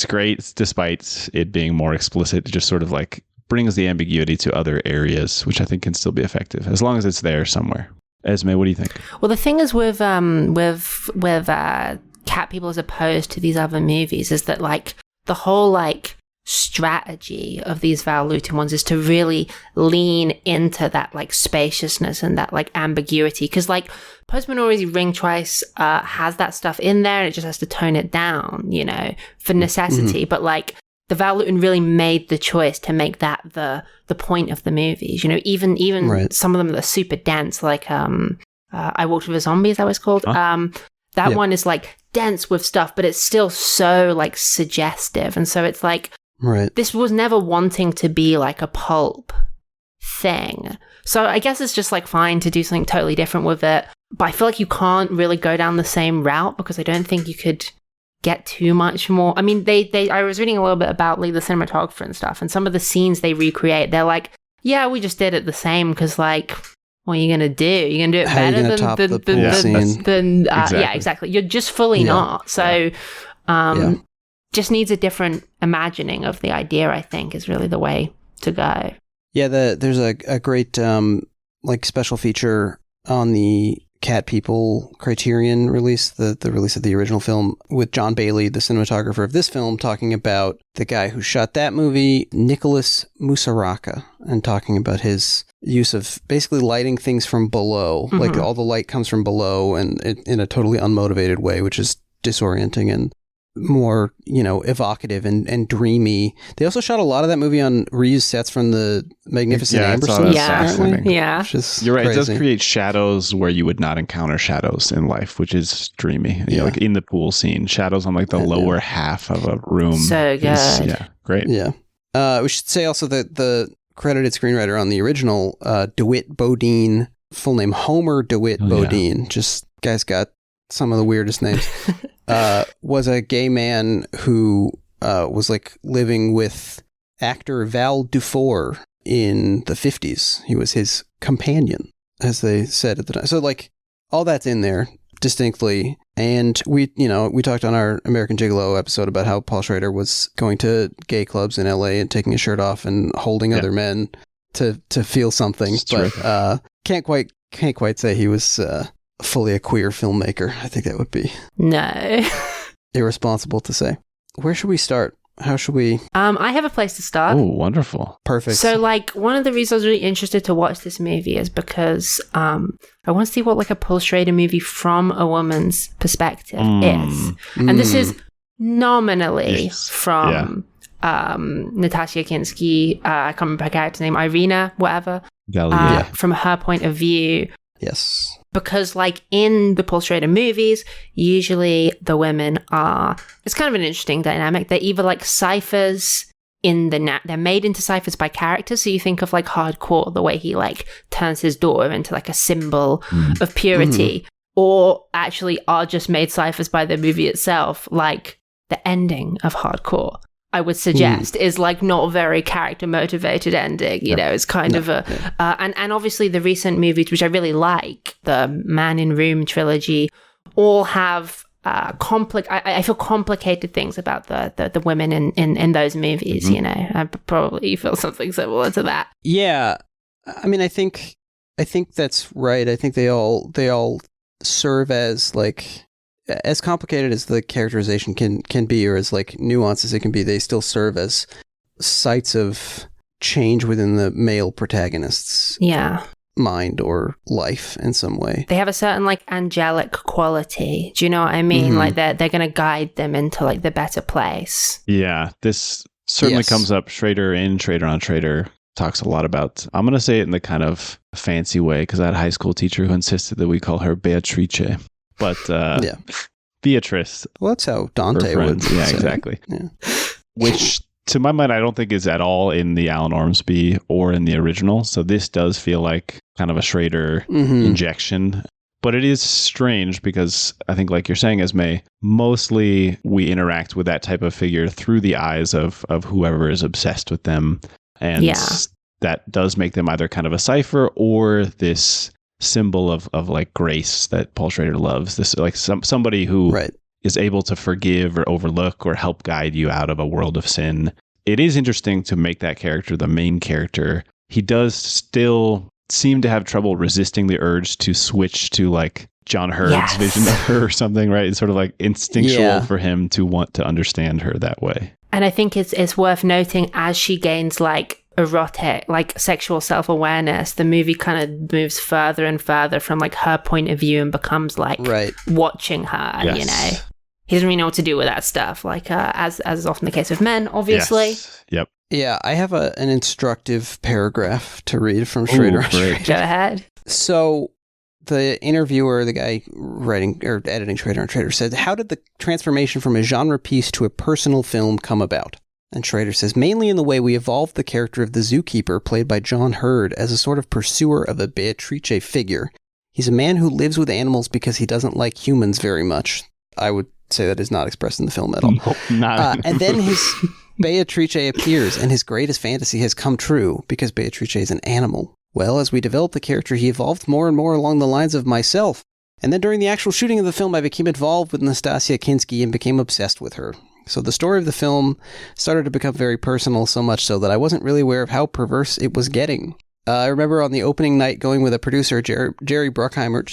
S1: great despite it being more explicit. It just sort of like brings the ambiguity to other areas, which I think can still be effective as long as it's there somewhere. Esmé, what do you think?
S5: Well, the thing is with Cat People as opposed to these other movies is that like the whole like strategy of these Val Lewton ones is to really lean into that like spaciousness and that like ambiguity, because like Post Minority Ring Twice has that stuff in there and it just has to tone it down, for necessity. But like the Val Lewton really made the choice to make that the point of the movies, even right. Some of them that are super dense, like I Walked with a Zombie, is that what it's called? That one is like dense with stuff, but it's still so like suggestive, and so it's like
S3: right.
S5: This was never wanting to be like a pulp thing. So I guess it's just like fine to do something totally different with it. But I feel like you can't really go down the same route because I don't think you could get too much more. I mean, I was reading a little bit about like the cinematographer and stuff, and some of the scenes they recreate, they're like, yeah, we just did it the same because like, what are you going to do? You're going to do it better than
S1: exactly.
S5: Yeah, exactly. You're just fully not. So, just needs a different imagining of the idea, I think, is really the way to go.
S3: Yeah, there's a great like special feature on the Cat People Criterion release, the release of the original film, with John Bailey, the cinematographer of this film, talking about the guy who shot that movie, Nicholas Musaraka, and talking about his use of basically lighting things from below. Mm-hmm. Like all the light comes from below and in a totally unmotivated way, which is disorienting and more, evocative and dreamy. They also shot a lot of that movie on reused sets from the Magnificent Ambersons.
S5: Yeah.
S1: You're right.
S3: Crazy.
S1: It does create shadows where you would not encounter shadows in life, which is dreamy. Like in the pool scene, shadows on like the lower half of a room.
S5: So good.
S1: Great.
S3: Yeah. We should say also that the credited screenwriter on the original, DeWitt Bodine, full name Homer DeWitt Bodine. Just guy's got some of the weirdest names. Was a gay man who was like living with actor Val Dufour in the 50s. He was his companion, as they said at the time. So like all that's in there distinctly. And we talked on our American Gigolo episode about how Paul Schrader was going to gay clubs in LA and taking his shirt off and holding other men to feel something. But can't quite say he was fully a queer filmmaker. I think that would be irresponsible to say. Where should we start? How should we?
S5: I have a place to start.
S1: Oh, wonderful.
S3: Perfect.
S5: So like one of the reasons I was really interested to watch this movie is because I want to see what like a Paul Schrader movie from a woman's perspective is. And this is nominally from Natasha Kinski, I can't remember her character's name, Irina, whatever. From her point of view.
S3: Yes.
S5: Because like in the Paul Schrader movies, usually the women it's kind of an interesting dynamic. They're either like ciphers they're made into ciphers by characters. So you think of like Hardcore, the way he like turns his daughter into like a symbol of purity, or actually are just made ciphers by the movie itself. Like the ending of Hardcore, I would suggest, is like not a very character motivated ending. It's kind of and obviously the recent movies, which I really like, the Man in Room trilogy, all have I feel complicated things about the women in those movies. You know, I probably feel something similar to that.
S3: Yeah, I mean, I think that's right. I think they all serve as like, as complicated as the characterization can be, or as like nuanced as it can be, they still serve as sites of change within the male protagonist's mind or life in some way.
S5: They have a certain like angelic quality. Do you know what I mean? Like they're going to guide them into like the better place.
S1: Yeah, this certainly comes up. Schrader on Schrader talks a lot about, I'm going to say it in the kind of fancy way because I had a high school teacher who insisted that we call her Beatrice. But Beatrice.
S3: Well, that's how Dante would say.
S1: Yeah, exactly.
S3: Yeah.
S1: Which, to my mind, I don't think is at all in the Alan Ormsby or in the original. So this does feel like kind of a Schrader injection. But it is strange because I think, like you're saying, Esmé, mostly we interact with that type of figure through the eyes of whoever is obsessed with them. And that does make them either kind of a cipher or this symbol of like grace that Paul Schrader loves. This like somebody who is able to forgive or overlook or help guide you out of a world of sin. It is interesting to make that character the main character. He does still seem to have trouble resisting the urge to switch to like John Hurd's vision of her or something, right? It's sort of like instinctual for him to want to understand her that way.
S5: And I think it's worth noting, as she gains like erotic, like sexual self-awareness, the movie kind of moves further and further from like her point of view and becomes like watching her, you know. He doesn't really know what to do with that stuff, like as is often the case with men, obviously.
S1: Yes. Yep.
S3: Yeah, I have an instructive paragraph to read from Schrader.
S5: Go ahead.
S3: So the interviewer, the guy writing or editing Schrader on Schrader, said, "How did the transformation from a genre piece to a personal film come about?" And Schrader says, "Mainly in the way we evolved the character of the zookeeper, played by John Hurd, as a sort of pursuer of a Beatrice figure. He's a man who lives with animals because he doesn't like humans very much." I would say that is not expressed in the film at all.
S1: Nope, not.
S3: And then his Beatrice appears, and his greatest fantasy has come true because Beatrice is an animal. Well, as we developed the character, he evolved more and more along the lines of myself. And then during the actual shooting of the film, I became involved with Nastasia Kinski and became obsessed with her. So the story of the film started to become very personal, so much so that I wasn't really aware of how perverse it was getting. I remember on the opening night going with a producer, Jerry Bruckheimer,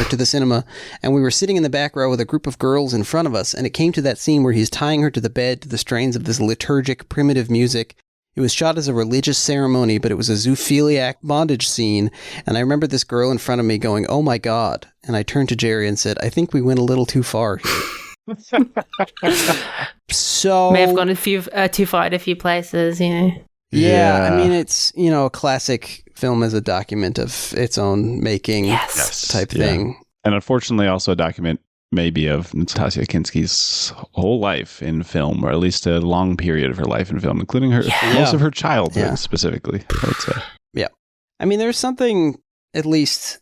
S3: to the cinema, and we were sitting in the back row with a group of girls in front of us, and it came to that scene where he's tying her to the bed to the strains of this liturgic, primitive music. It was shot as a religious ceremony, but it was a zoophiliac bondage scene, and I remember this girl in front of me going, "Oh my God," and I turned to Jerry and said, "I think we went a little too far here." So
S5: may have gone too far in a few places, you know.
S3: Yeah, I mean, it's, you know, a classic film as a document of its own making type thing.
S1: And unfortunately also a document maybe of Nastasia Kinski's whole life in film, or at least a long period of her life in film, including her most of her childhood specifically, I would say. Yeah.
S3: I mean, there's something at least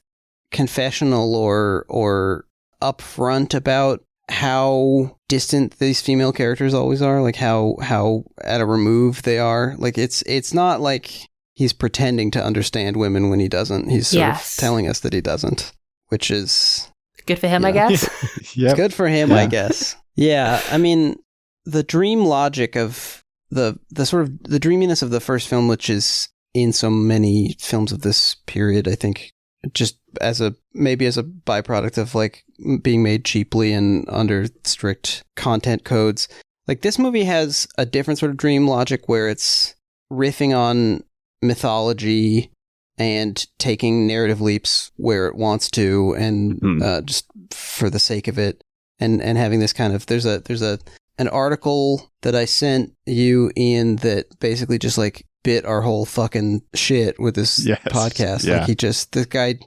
S3: confessional or upfront about how distant these female characters always are, like how at a remove they are. Like it's not like he's pretending to understand women when he doesn't. He's sort of telling us that he doesn't, which is
S5: good for him, I guess.
S3: It's good for him, I guess. Yeah, I mean, the dream logic of the sort of the dreaminess of the first film, which is in so many films of this period, I think, just as a byproduct of like being made cheaply and under strict content codes. Like, this movie has a different sort of dream logic where it's riffing on mythology and taking narrative leaps where it wants to, and just for the sake of it, and having this kind of there's an article that I sent you, Ian, that basically just like bit our whole fucking shit with this podcast.
S1: Yeah.
S3: Like, this guy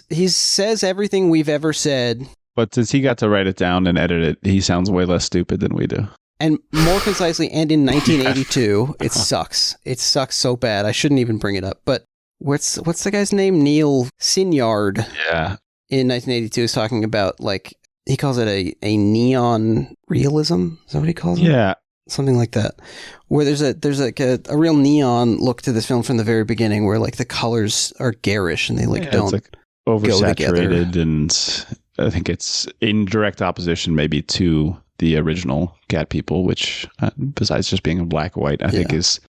S3: he says everything we've ever said.
S1: But since he got to write it down and edit it, he sounds way less stupid than we do.
S3: And more concisely, and in 1982, it sucks. It sucks so bad. I shouldn't even bring it up. But what's the guy's name? Neil Sinyard.
S1: Yeah.
S3: In 1982 is talking about, like, he calls it a neon realism. Is that what he calls it?
S1: Yeah.
S3: Something like that. Where there's like a real neon look to this film from the very beginning, where like the colors are garish and they don't
S1: it's like oversaturated and I think it's in direct opposition maybe to the original Cat People, which besides just being in black and white, I think is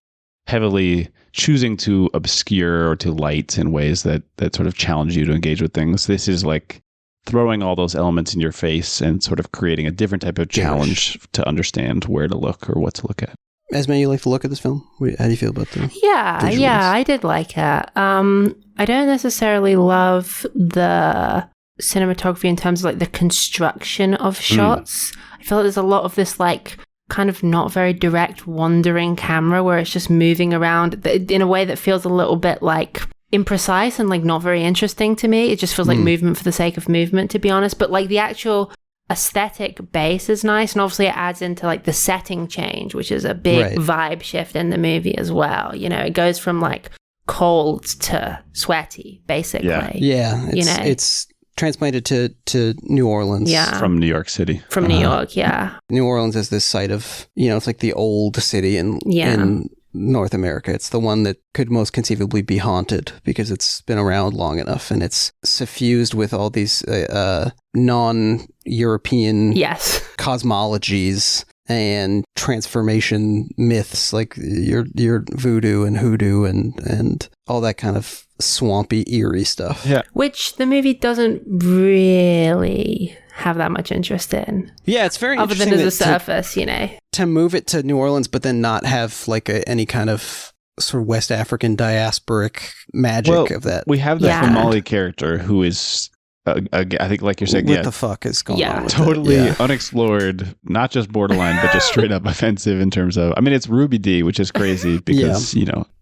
S1: heavily choosing to obscure or to light in ways that sort of challenge you to engage with things. This is like throwing all those elements in your face and sort of creating a different type of challenge to understand where to look or what to look at.
S3: Esmé, you like the look of this film? How do you feel about the
S5: Yeah,
S3: visuals?
S5: yeah, I did like it. I don't necessarily love the cinematography in terms of like the construction of shots. I feel like there's a lot of this like kind of not very direct wandering camera where it's just moving around in a way that feels a little bit like imprecise and like not very interesting to me. It just feels like movement for the sake of movement, to be honest. But like the actual aesthetic base is nice, and obviously it adds into like the setting change, which is a big vibe shift in the movie as well. You know, it goes from like cold to sweaty, basically.
S3: Yeah, it's transplanted to New Orleans.
S5: Yeah.
S1: From New York City.
S5: From New York, yeah.
S3: New Orleans is this site of, it's like the old city in North America. It's the one that could most conceivably be haunted because it's been around long enough, and it's suffused with all these non-European cosmologies and transformation myths, like your voodoo and hoodoo and all that kind of swampy, eerie stuff.
S1: Yeah.
S5: Which the movie doesn't really have that much interest in.
S3: Yeah, it's very
S5: other
S3: interesting.
S5: Other than as a surface, to
S3: move it to New Orleans, but then not have like any kind of sort of West African diasporic magic of that.
S1: We have the Somali character who is, I think, like you're saying,
S3: what the fuck is going on? With
S1: totally unexplored, not just borderline, but just straight up offensive in terms of. I mean, it's Ruby Dee, which is crazy because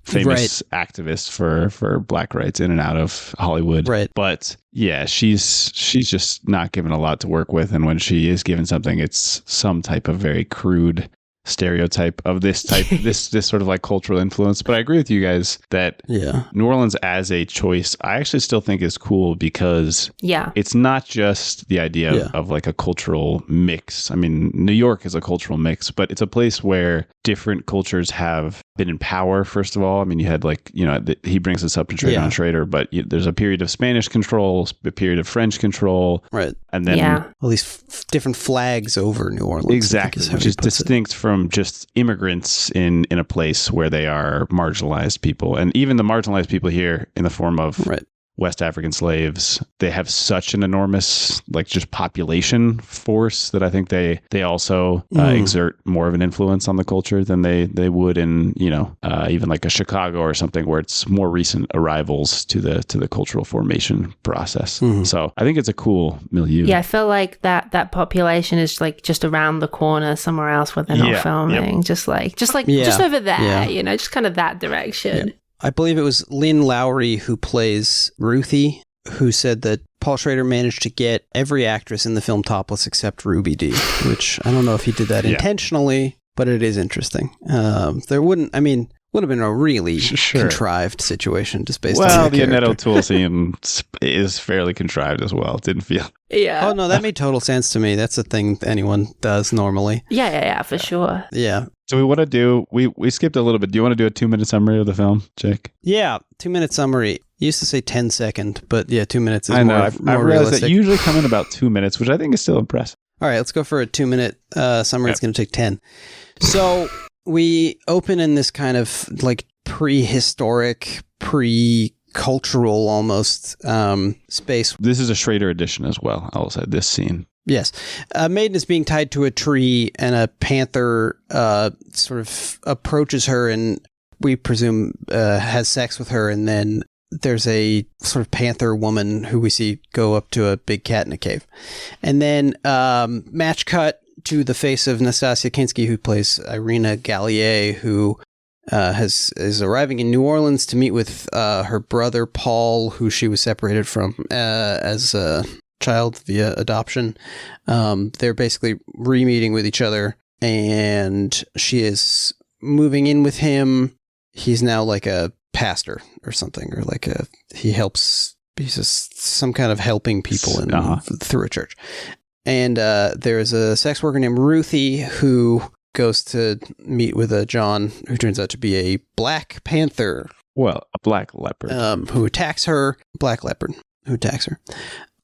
S1: famous activist for black rights in and out of Hollywood.
S3: Right.
S1: But yeah, she's just not given a lot to work with, and when she is given something, it's some type of very crude stereotype of this type, this sort of like cultural influence. But I agree with you guys that New Orleans as a choice, I actually still think is cool because it's not just the idea of like a cultural mix. I mean, New York is a cultural mix, but it's a place where different cultures have been in power, first of all. I mean, you had like, he brings this up to Schrader, but there's a period of Spanish control, a period of French control.
S3: Right.
S1: And then
S3: all these different flags over New Orleans.
S1: Exactly. Which is distinct from just immigrants in a place where they are marginalized people. And even the marginalized people here in the form of West African slaves, they have such an enormous like just population force that I think they also exert more of an influence on the culture than they would in even like a Chicago or something where it's more recent arrivals to the cultural formation process. So I think it's a cool milieu.
S5: Yeah, I feel like that population is like just around the corner somewhere else where they're not filming. Just over there, just kind of that direction.
S3: I believe it was Lynn Lowry who plays Ruthie, who said that Paul Schrader managed to get every actress in the film topless except Ruby Dee, which I don't know if he did that intentionally, but it is interesting. Would have been a really contrived situation just based on the
S1: Annette O'Toole scene is fairly contrived as well. It didn't feel.
S5: Yeah.
S3: Oh, no, that made total sense to me. That's a thing anyone does normally.
S5: Yeah, for sure.
S3: Yeah.
S1: So we want to do, we skipped a little bit. Do you want to do a 2-minute summary of the film, Jake?
S3: Yeah, 2-minute summary. You used to say 10 second, but 2 minutes is
S1: I know,
S3: more
S1: I realized
S3: realistic.
S1: that usually come in about 2 minutes, which I think is still impressive.
S3: All right, let's go for a 2-minute summary. It's going to take 10. So we open in this kind of like prehistoric, pre-cultural almost space.
S1: This is a Schrader edition as well, I will say, this scene.
S3: Yes. A maiden is being tied to a tree, and a panther sort of approaches her and we presume has sex with her, and then there's a sort of panther woman who we see go up to a big cat in a cave. And then match cut to the face of Nastasia Kinski, who plays Irina Gallier, who is arriving in New Orleans to meet with her brother Paul, who she was separated from as a child via adoption. They're basically re-meeting with each other, and she is moving in with him. He's now like a pastor or something, or like he's just some kind of helping people through a church. And there's a sex worker named Ruthie who goes to meet with a John, who turns out to be a black panther.
S1: Well, a black leopard.
S3: Who attacks her. Black leopard who attacks her.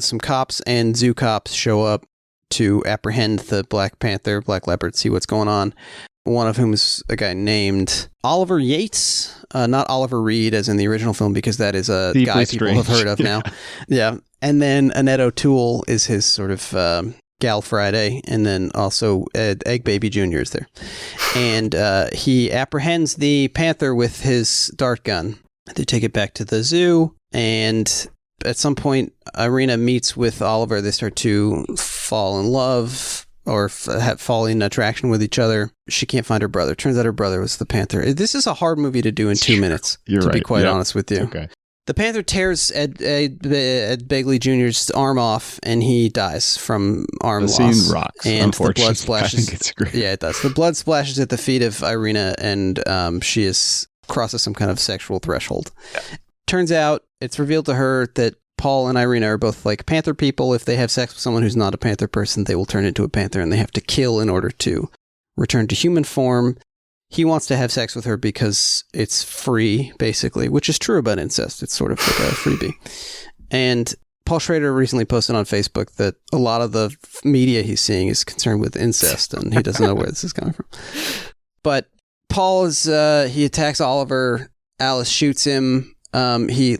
S3: some cops and zoo cops show up to apprehend the Black Leopard, see what's going on. One of whom is a guy named Oliver Yates, not Oliver Reed as in the original film, because that is a
S6: Deeply
S3: guy
S6: strange.
S3: people have heard of now. Yeah. And then Annette O'Toole is his sort of Gal Friday, and then also Egg Baby Jr. is there. And he apprehends the panther with his dart gun. They take it back to the zoo, and at some point, Irina meets with Oliver. They start to fall in love or fall in attraction with each other. She can't find her brother. Turns out her brother was the panther. This is a hard movie to do in 2 minutes, to be quite honest with you.
S6: Okay.
S3: The panther tears Ed Begley Jr.'s arm off, and he dies from arm loss.
S6: The scene rocks,
S3: and the blood
S6: unfortunately. I
S3: splashes.
S6: think it's great.
S3: Yeah, it does. The blood splashes at the feet of Irina, and she crosses some kind of sexual threshold. Yeah. Turns out, it's revealed to her that Paul and Irina are both like panther people. If they have sex with someone who's not a panther person, they will turn into a panther, and they have to kill in order to return to human form. He wants to have sex with her because it's free, basically, which is true about incest. It's sort of like a freebie. And Paul Schrader recently posted on Facebook that a lot of the media he's seeing is concerned with incest, and he doesn't know where this is coming from. But Paul he attacks Oliver. Alice shoots him. He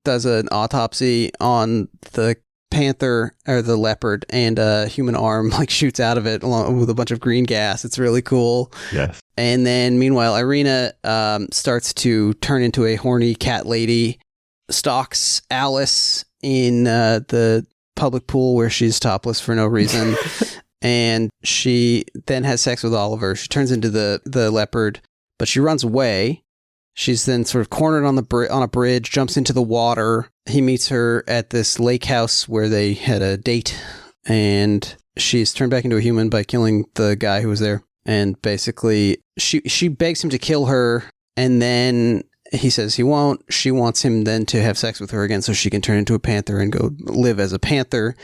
S3: does an autopsy on the panther or the leopard, and a human arm shoots out of it along with a bunch of green gas. It's really cool.
S6: Yes.
S3: And then meanwhile, Irina starts to turn into a horny cat lady, stalks Alice in the public pool where she's topless for no reason. And she then has sex with Oliver. She turns into the leopard, but she runs away. She's then sort of cornered on a bridge, jumps into the water. He meets her at this lake house where they had a date, and she's turned back into a human by killing the guy who was there. And basically, she begs him to kill her, and then he says he won't. She wants him then to have sex with her again so she can turn into a panther and go live as a panther,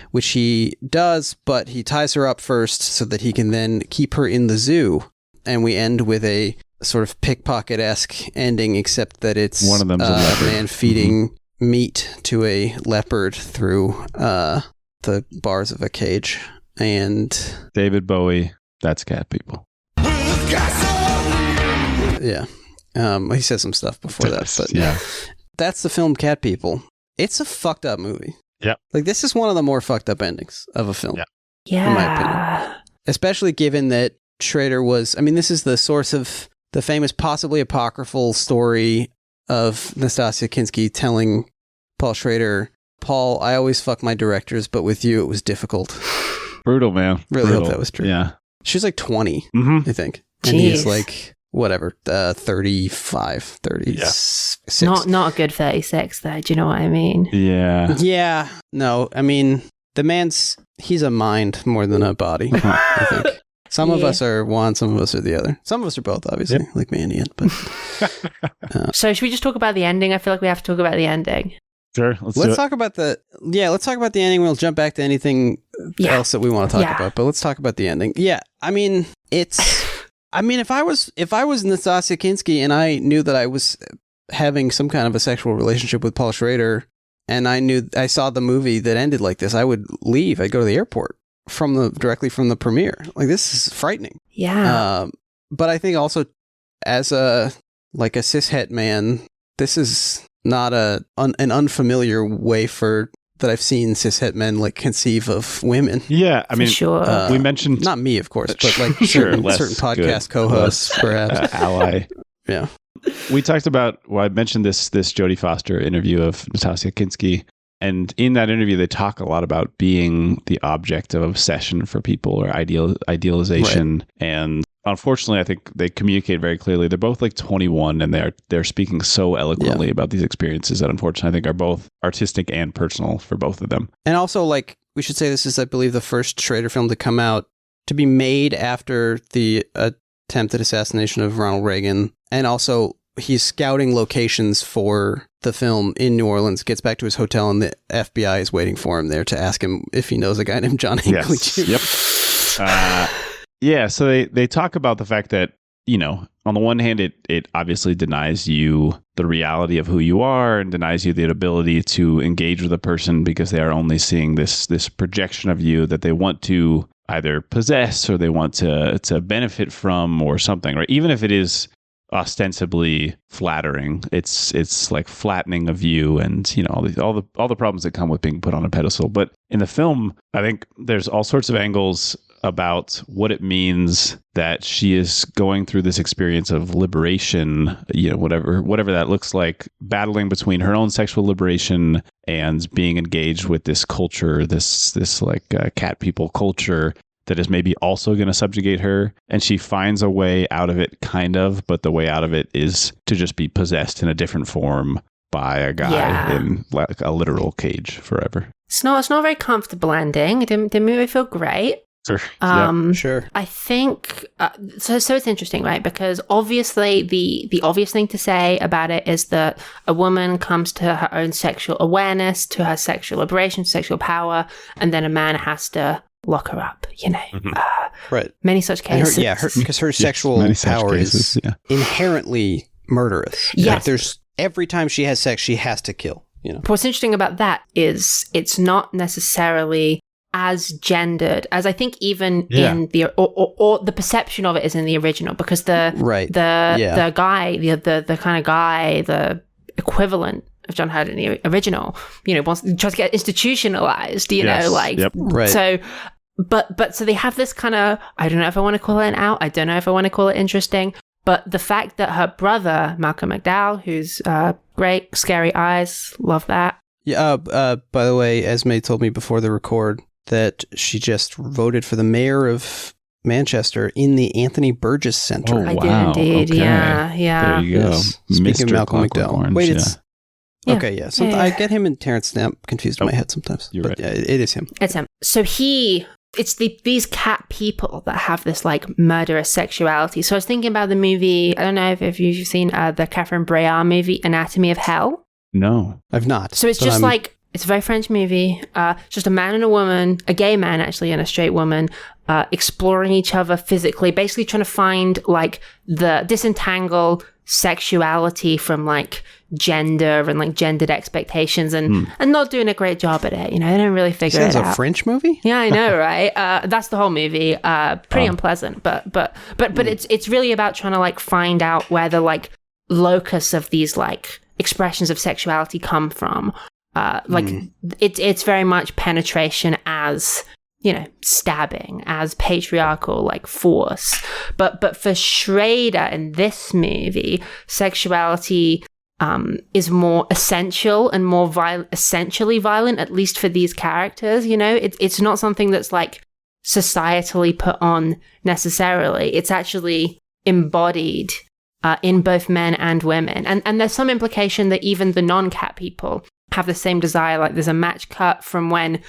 S3: which he does, but he ties her up first so that he can then keep her in the zoo. And we end with a sort of pickpocket-esque ending, except that it's
S6: one of them's a
S3: man feeding meat to a leopard through the bars of a cage. And
S6: David Bowie, that's cat people.
S3: Yeah. He says some stuff before that, but
S6: yeah,
S3: that's the film Cat People. It's a fucked up movie.
S6: Yeah.
S3: This is one of the more fucked up endings of a film.
S5: Yeah.
S3: In my opinion. Especially given that Schrader this is the source of the famous, possibly apocryphal story of Nastasia Kinski telling Paul Schrader, "Paul, I always fuck my directors, but with you it was difficult."
S6: Brutal, man.
S3: Really
S6: Brutal.
S3: hope that was true.
S6: Yeah.
S3: She was 20, I think. And
S5: Jeez.
S3: he's 35, 36.
S5: Not a good 36, though. Do you know what I mean?
S6: Yeah.
S3: Yeah. No, he's a mind more than a body, I think. Some of us are one, some of us are the other. Some of us are both, obviously, like me and Ian. But
S5: so should we just talk about the ending? I feel like we have to talk about the ending.
S6: Sure.
S3: let's talk about the ending. We'll jump back to anything else that we want to talk about. But let's talk about the ending. Yeah. If I was Nastasia Kinski and I knew that I was having some kind of a sexual relationship with Paul Schrader, and I saw the movie that ended like this, I would leave. I'd go to the airport directly from the premiere. This is frightening.
S5: Yeah.
S3: But I think also as a cishet man, this is not an unfamiliar way that I've seen cishet men conceive of women.
S6: Yeah,
S5: For sure.
S6: we mentioned
S3: Not me, of course, but certain podcast co-hosts, perhaps.
S6: Ally.
S3: Yeah.
S6: We talked about. Well, I mentioned this Jodie Foster interview of Nastasia Kinski, and in that interview, they talk a lot about being the object of obsession for people or idealization, right. And unfortunately, I think they communicate very clearly. They're both 21, and they're speaking so eloquently about these experiences that unfortunately I think are both artistic and personal for both of them.
S3: And also, we should say this is, I believe, the first Schrader film to be made after the attempted assassination of Ronald Reagan, and also he's scouting locations for the film in New Orleans, gets back to his hotel, and the FBI is waiting for him there to ask him if he knows a guy named John Hinckley.
S6: Yes. Yep. Yeah, so they talk about the fact that, on the one hand, it obviously denies you the reality of who you are and denies you the ability to engage with a person because they are only seeing this projection of you that they want to either possess or they want to benefit from or something, right? Even if it is ostensibly flattering, it's like flattening of you and, you know, all the problems that come with being put on a pedestal. But in the film, I think there's all sorts of angles about what it means that she is going through this experience of liberation, you know, whatever that looks like, battling between her own sexual liberation and being engaged with this culture, this like cat people culture that is maybe also going to subjugate her. And she finds a way out of it, kind of, but the way out of it is to just be possessed in a different form by a guy in like a literal cage forever.
S5: It's not a very comfortable ending. It didn't really feel great.
S6: Sure.
S3: Sure.
S5: I think so it's interesting, right? Because obviously the obvious thing to say about it is that a woman comes to her own sexual awareness, to her sexual liberation, sexual power, and then a man has to lock her up, you know.
S3: Right.
S5: Many such cases.
S3: Because her sexual power is inherently murderous.
S5: Yes.
S3: Like there's every time she has sex, she has to kill, you know.
S5: What's interesting about that is it's not necessarily as gendered as I think even in the or the perception of it is in the original, because the guy, the kind of guy, the equivalent of John Hurt in the original, you know, tries to get institutionalized, you know, like so. But so they have this kind of, I don't know if I want to call it an out, I don't know if I want to call it interesting, but the fact that her brother Malcolm McDowell, who's great, scary eyes, love that.
S3: Yeah. By the way, Esme told me before the record that she just voted for the mayor of Manchester in the Anthony Burgess Center.
S6: Oh,
S5: I
S6: wow.
S5: did indeed.
S6: Okay.
S5: Yeah.
S6: There you go.
S3: Yes. Speaking of Malcolm McDowell.
S6: Orange,
S3: Wait, it's...
S5: Yeah.
S3: Okay, yeah. I get him and Terrence Stamp confused in my head sometimes.
S6: You're
S3: but
S6: right.
S3: yeah, it is him.
S5: It's him. So it's these cat people that have this like murderous sexuality. So I was thinking about the movie, I don't know if you've seen the Catherine Breillat movie, Anatomy of Hell.
S6: No.
S3: I've not.
S5: So it's just like, it's a very French movie. Just a man and a woman, a gay man actually and a straight woman, exploring each other physically, basically trying to find like the disentangle sexuality from like gender and like gendered expectations and not doing a great job at it. You know, they didn't really figure it out.
S3: It's a French movie?
S5: Yeah, I know, right? That's the whole movie. Pretty unpleasant, but it's really about trying to like find out where the like locus of these like expressions of sexuality come from. It's very much penetration as, you know, stabbing, as patriarchal like force. But for Schrader in this movie, sexuality is more essential and more essentially violent, at least for these characters. You know, it's not something that's like societally put on necessarily. It's actually embodied in both men and women. And there's some implication that even the non-cat people have the same desire. Like there's a match cut from when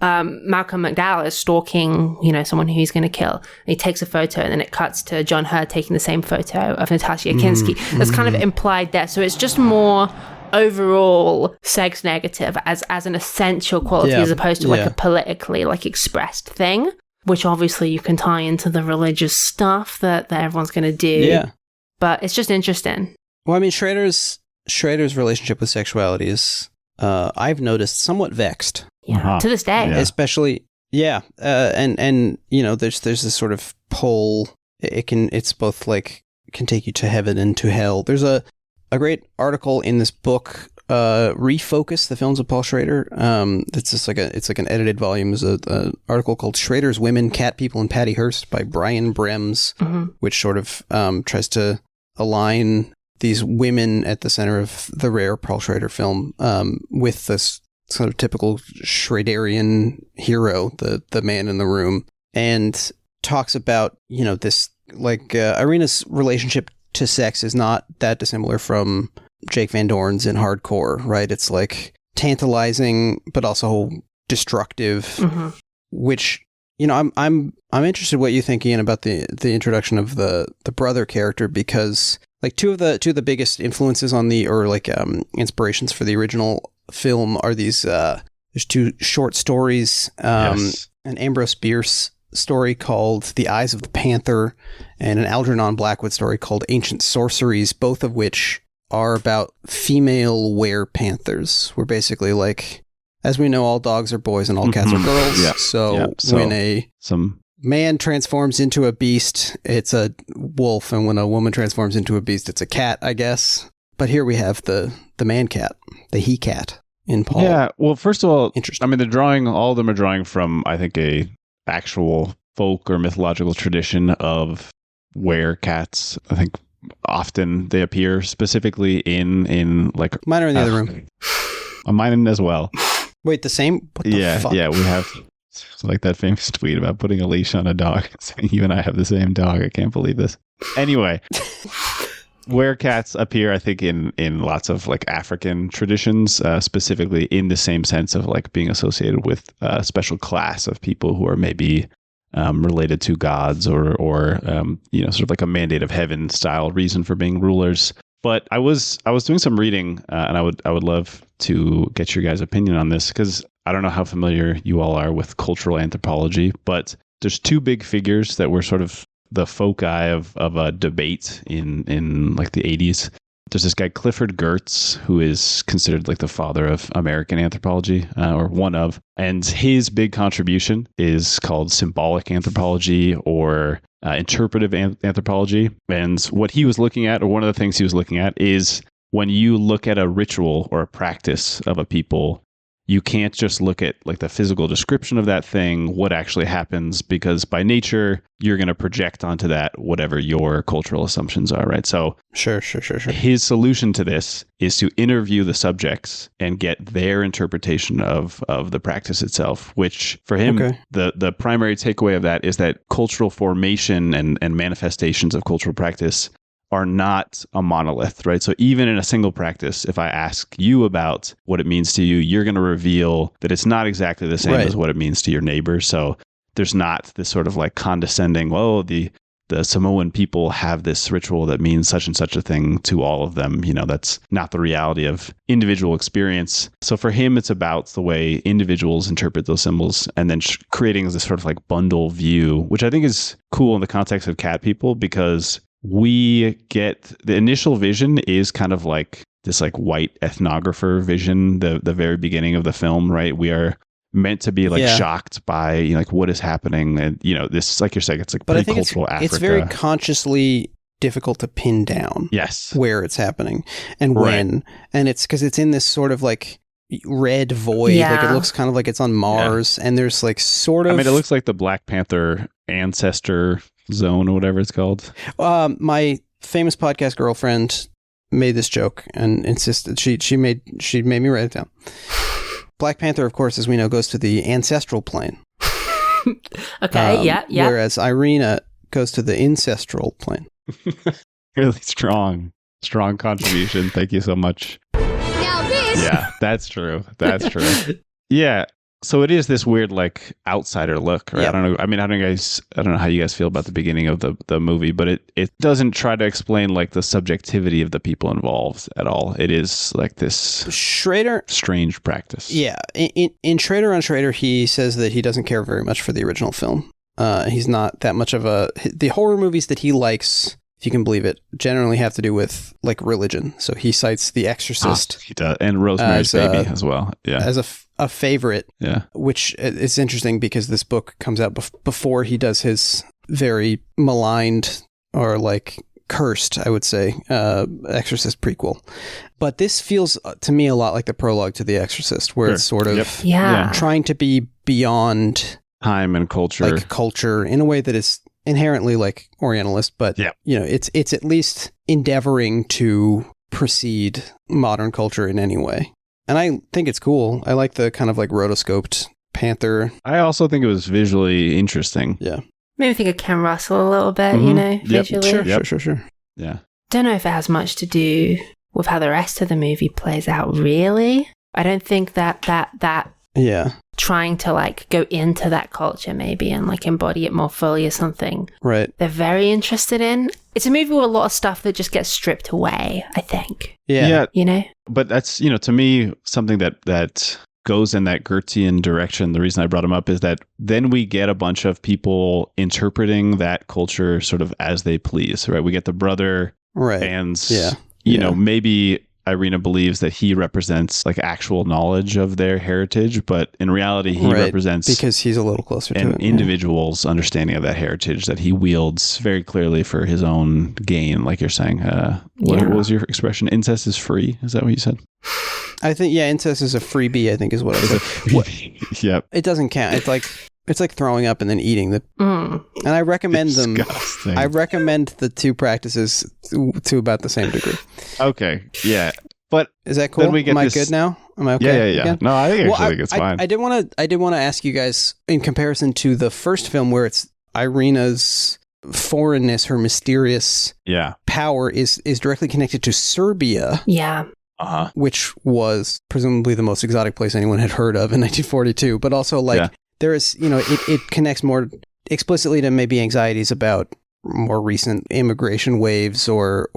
S5: Malcolm McDowell is stalking, you know, someone who he's going to kill. And he takes a photo and then it cuts to John Hurt taking the same photo of Natasha Kinski. That's kind of implied there. So it's just more overall sex negative as an essential quality as opposed to like a politically like expressed thing, which obviously you can tie into the religious stuff that everyone's going to do.
S3: Yeah.
S5: But it's just interesting.
S3: Well, I mean, Schrader's relationship with sexuality is, I've noticed, somewhat vexed.
S5: Yeah, to this day.
S6: Yeah.
S3: Especially, and you know, there's this sort of pull. It's both like can take you to heaven and to hell. There's a great article in this book, Refocus, the films of Paul Schrader. It's just like an edited volume. There's an article called Schrader's Women, Cat People, and Patty Hearst by Brian Brems, which sort of tries to align these women at the center of the rare Paul Schrader film with this sort of typical Schraderian hero, the man in the room, and talks about, you know, this like Irina's relationship to sex is not that dissimilar from Jake Van Dorn's in Hardcore, right? It's like tantalizing but also destructive, which, you know, I'm interested what you think, Ian, about the introduction of the brother character, because like two of the biggest influences on inspirations for the original film are these there's two short stories, and Ambrose Bierce story called The Eyes of the Panther and an Algernon Blackwood story called Ancient Sorceries, both of which are about female were-panthers. Where basically, like, as we know, all dogs are boys and all cats are girls.
S6: Yeah.
S3: So when some man transforms into a beast, it's a wolf, and when a woman transforms into a beast, it's a cat, I guess. But here we have the man cat, the he cat in Paul.
S6: Yeah, well, first of all,
S3: interesting.
S6: I mean, all of them are drawing from, I think, a actual folk or mythological tradition of were-cats. I think often they appear specifically in like...
S3: Mine are in the other room.
S6: Mine as well.
S3: Wait, the same? What the fuck?
S6: Yeah, we have... It's like that famous tweet about putting a leash on a dog, saying you and I have the same dog. I can't believe this. Anyway, were-cats appear, I think, in lots of like African traditions, specifically in the same sense of like being associated with a special class of people who are maybe related to gods or sort of like a mandate of heaven style reason for being rulers. But I was doing some reading, and I would love to get your guys' opinion on this, because I don't know how familiar you all are with cultural anthropology, but there's two big figures that were sort of the foci of a debate in like the 80s. There's this guy, Clifford Geertz, who is considered like the father of American anthropology, or one of, and his big contribution is called symbolic anthropology or interpretive anthropology. And what he was looking at, or one of the things he was looking at, is when you look at a ritual or a practice of a people, you can't just look at like the physical description of that thing, what actually happens, because by nature, you're going to project onto that whatever your cultural assumptions are, right? So
S3: Sure.
S6: his solution to this is to interview the subjects and get their interpretation of the practice itself, which for him, the primary takeaway of that is that cultural formation and manifestations of cultural practice are not a monolith, right? So even in a single practice, if I ask you about what it means to you, you're going to reveal that it's not exactly the same as what it means to your neighbor. So there's not this sort of like condescending, well, the Samoan people have this ritual that means such and such a thing to all of them. You know, that's not the reality of individual experience. So for him, it's about the way individuals interpret those symbols and then creating this sort of like bundle view, which I think is cool in the context of cat people, because we get the initial vision is kind of like this like white ethnographer vision, the very beginning of the film, right? We are meant to be like shocked by like what is happening, and this, like you're saying, it's like pretty cultural Africa. It's very
S3: consciously difficult to pin down where it's happening and when, and it's because it's in this sort of like red void, like it looks kind of like it's on Mars, and there's like sort of,
S6: I mean, it looks like the Black Panther ancestor zone or whatever it's called.
S3: My famous podcast girlfriend made this joke and insisted she made me write it down. Black Panther, of course, as we know, goes to the ancestral plane.
S5: Okay, yeah.
S3: Whereas Irina goes to the ancestral plane.
S6: Really strong contribution. Thank you so much.
S4: Now this.
S6: Yeah, that's true. Yeah. So it is this weird, like, outsider look, right?
S3: Yeah.
S6: I don't know. I mean, I don't know how you guys feel about the beginning of the movie, but it doesn't try to explain like the subjectivity of the people involved at all. It is like this
S3: Schrader
S6: strange practice.
S3: Yeah. In Schrader on Schrader, he says that he doesn't care very much for the original film. He's not that much of the horror movies that he likes, if you can believe it, generally have to do with like religion. So he cites The Exorcist.
S6: He does, and Rosemary's Baby as well. Yeah,
S3: as a favorite.
S6: Yeah,
S3: which is interesting because this book comes out before he does his very maligned or like cursed, I would say, Exorcist prequel. But this feels to me a lot like the prologue to The Exorcist, where it's sort of trying to be beyond
S6: time and culture,
S3: like culture in a way that is inherently like Orientalist, but it's at least endeavoring to precede modern culture in any way. And I think it's cool. I like the kind of like rotoscoped panther.
S6: I also think it was visually interesting.
S3: Yeah.
S5: Made me think of Ken Russell a little bit, visually.
S3: Sure.
S6: Yeah.
S5: Don't know if it has much to do with how the rest of the movie plays out, really. I don't think that trying to like go into that culture maybe and like embody it more fully or something.
S3: Right.
S5: They're very interested in. It's a movie with a lot of stuff that just gets stripped away, I think.
S3: Yeah.
S5: You know?
S6: But that's, to me, something that goes in that Goethean direction, the reason I brought him up is that then we get a bunch of people interpreting that culture sort of as they please, right? We get the brother,
S3: Right.
S6: and
S3: Yeah.
S6: you know, maybe Irina believes that he represents like actual knowledge of their heritage, but in reality, he represents
S3: because he's a little closer to
S6: an
S3: it.
S6: individual's understanding of that heritage that he wields very clearly for his own gain. Like you're saying, what was your expression? Incest is free. Is that what you said?
S3: I think, incest is a freebie, I think is what I said.
S6: Yep.
S3: It doesn't count. It's like throwing up and then eating the. And I recommend
S6: Disgusting.
S3: them. I recommend the two practices to about the same degree.
S6: Okay. Yeah. But
S3: is that cool?
S6: Then we get
S3: Am I
S6: this...
S3: good now? Am I okay?
S6: Yeah. No, I think it's fine.
S3: I did want to ask you guys, in comparison to the first film, where it's Irina's foreignness, her mysterious power is directly connected to Serbia.
S5: Yeah.
S3: Which was presumably the most exotic place anyone had heard of in 1942, but also there is, it connects more explicitly to maybe anxieties about more recent immigration waves or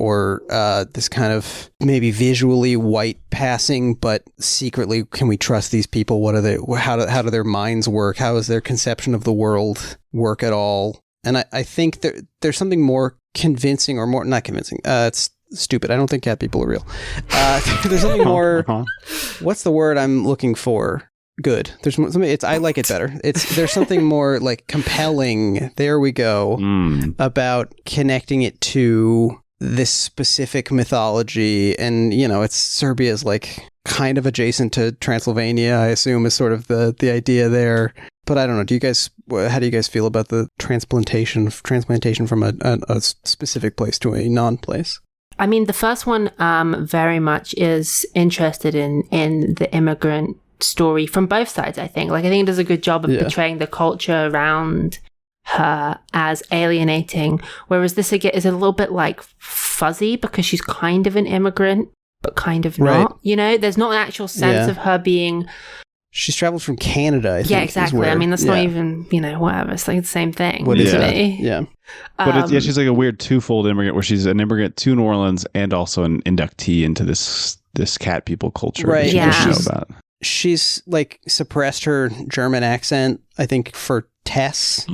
S3: this kind of maybe visually white passing, but secretly, can we trust these people? What are they? How do their minds work? How does their conception of the world work at all? And I think there's something more convincing, or more not convincing. It's stupid. I don't think cat people are real. There's something more. What's the word I'm looking for? Good. There's something. I like it better. There's something more like compelling. There we go. About connecting it to this specific mythology, and it's Serbia's like kind of adjacent to Transylvania, I assume, is sort of the idea there. But I don't know. How do you guys feel about the transplantation from a specific place to a non-place?
S5: I mean, the first one very much is interested in the immigrant story from both sides, I think. Like, I think it does a good job of portraying the culture around her as alienating, whereas this again is a little bit like fuzzy because she's kind of an immigrant, but kind of not. There's not an actual sense of her being...
S3: She's traveled from Canada, I think.
S5: Yeah, exactly. I mean, that's not even, whatever. It's like the same thing to me.
S3: Yeah.
S6: But she's like a weird twofold immigrant, where she's an immigrant to New Orleans and also an inductee into this cat people culture.
S3: Right.
S6: That she doesn't know about.
S3: She's like suppressed her German accent, I think, for Tess.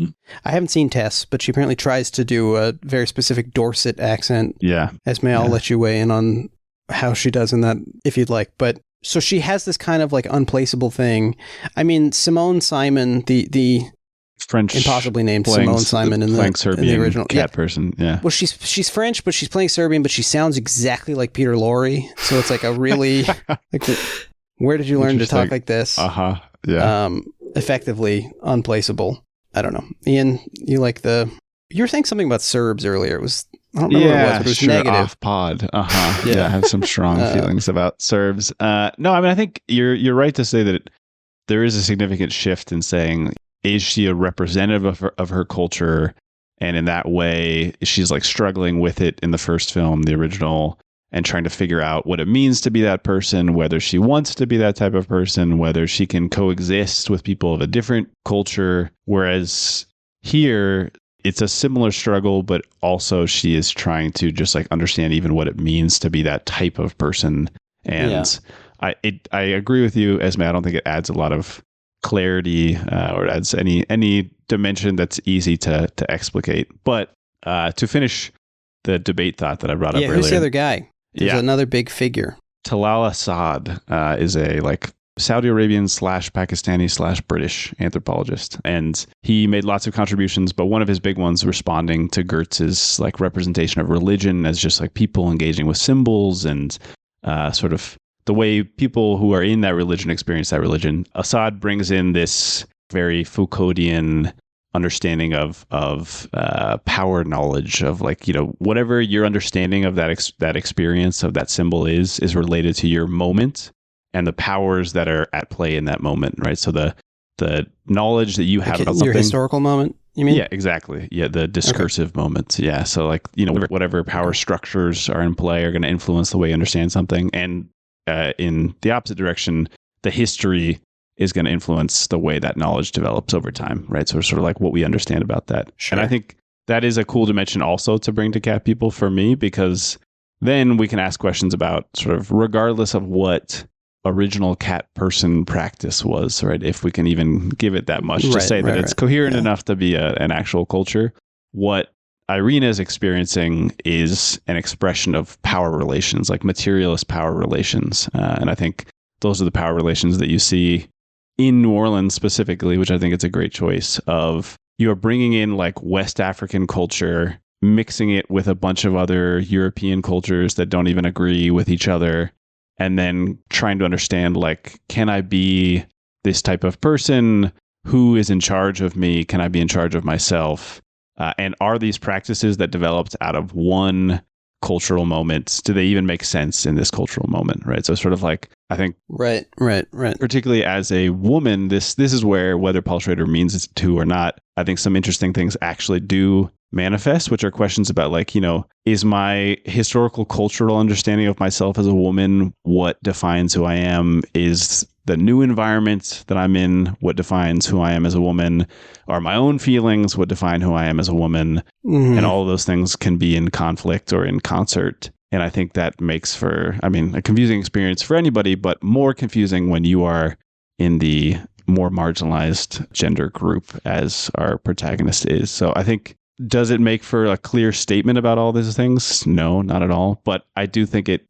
S3: I haven't seen Tess, but she apparently tries to do a very specific Dorset accent.
S6: Yeah.
S3: Esmé, I'll let you weigh in on how she does in that if you'd like. But so she has this kind of like unplaceable thing. I mean, Simone Simon, the
S6: French,
S3: impossibly named Simone Simon in the original
S6: cat person. Yeah.
S3: Well, she's French, but she's playing Serbian, but she sounds exactly like Peter Lorre. So it's like a really like. Where did you learn to talk like this?
S6: Yeah.
S3: Effectively unplaceable. I don't know. Ian, you were saying something about Serbs earlier. I don't remember what it was, but it was negative.
S6: Off pod. Yeah, I have some strong feelings about Serbs. No, I mean, I think you're right to say that there is a significant shift in saying, is she a representative of her culture? And in that way, she's like struggling with it in the first film, the original, and trying to figure out what it means to be that person, whether she wants to be that type of person, whether she can coexist with people of a different culture. Whereas here, it's a similar struggle, but also she is trying to just like understand even what it means to be that type of person. And I agree with you, Esmé. I don't think it adds a lot of clarity or adds any dimension that's easy to explicate. But to finish the debate thought that I brought up earlier.
S3: Who's the other guy? There's another big figure.
S6: Talal Asad is a like Saudi Arabian / Pakistani / British anthropologist. And he made lots of contributions, but one of his big ones responding to Gertz's like representation of religion as just like people engaging with symbols and sort of the way people who are in that religion experience that religion. Assad brings in this very Foucauldian understanding of power knowledge of like, whatever your understanding of that experience of that symbol is related to your moment and the powers that are at play in that moment, right? So the knowledge that you have about something,
S3: your historical moment, you mean?
S6: Yeah, exactly. Yeah, the discursive moment. Yeah, so like whatever power structures are in play are going to influence the way you understand something, and in the opposite direction, the history is going to influence the way that knowledge develops over time, right? So it's sort of like what we understand about that. Sure. And I think that is a cool dimension also to bring to cat people for me, because then we can ask questions about sort of regardless of what original cat person practice was, right? If we can even give it that much to say that it's coherent enough to be an actual culture. What Irina is experiencing is an expression of power relations, like materialist power relations. And I think those are the power relations that you see in New Orleans specifically, which I think it's a great choice of. You are bringing in like West African culture, mixing it with a bunch of other European cultures that don't even agree with each other, and then trying to understand, like, can I be this type of person? Who is in charge of me? Can I be in charge of myself? And are these practices that developed out of one cultural moment, do they even make sense in this cultural moment, right? So sort of like, I think,
S3: right.
S6: particularly as a woman, this is where, whether Paul Schrader means it to or not, I think some interesting things actually do manifest, which are questions about, like, you know, is my historical cultural understanding of myself as a woman what defines who I am? Is the new environment that I'm in what defines who I am as a woman? Are my own feelings what define who I am as a woman? Mm-hmm. And all of those things can be in conflict or in concert. And I think that makes for, I mean, a confusing experience for anybody, but more confusing when you are in the more marginalized gender group, as our protagonist is. So I think, does it make for a clear statement about all these things? No, not at all. But I do think it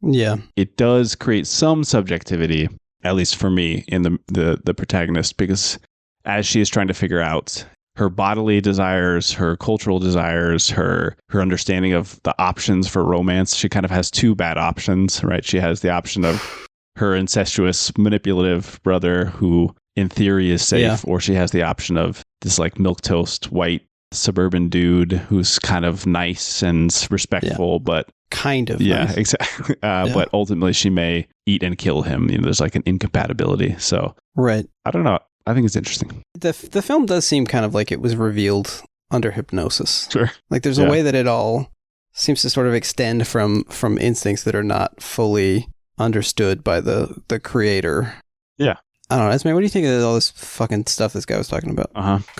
S6: does create some subjectivity, at least for me, in the protagonist, because as she is trying to figure out her bodily desires, her cultural desires, her understanding of the options for romance, she kind of has two bad options, right? She has the option of her incestuous, manipulative brother who in theory is safe, or she has the option of this like milquetoast white suburban dude who's kind of nice and respectful, but
S3: kind of
S6: nice. Exactly. But ultimately she may eat and kill him. You know, there's like an incompatibility. So I don't know. I think it's interesting.
S3: The film does seem kind of like it was revealed under hypnosis.
S6: Sure.
S3: Like there's a way that it all seems to sort of extend from instincts that are not fully understood by the creator.
S6: Yeah.
S3: I don't know, Esmé, what do you think of all this fucking stuff this guy was talking about?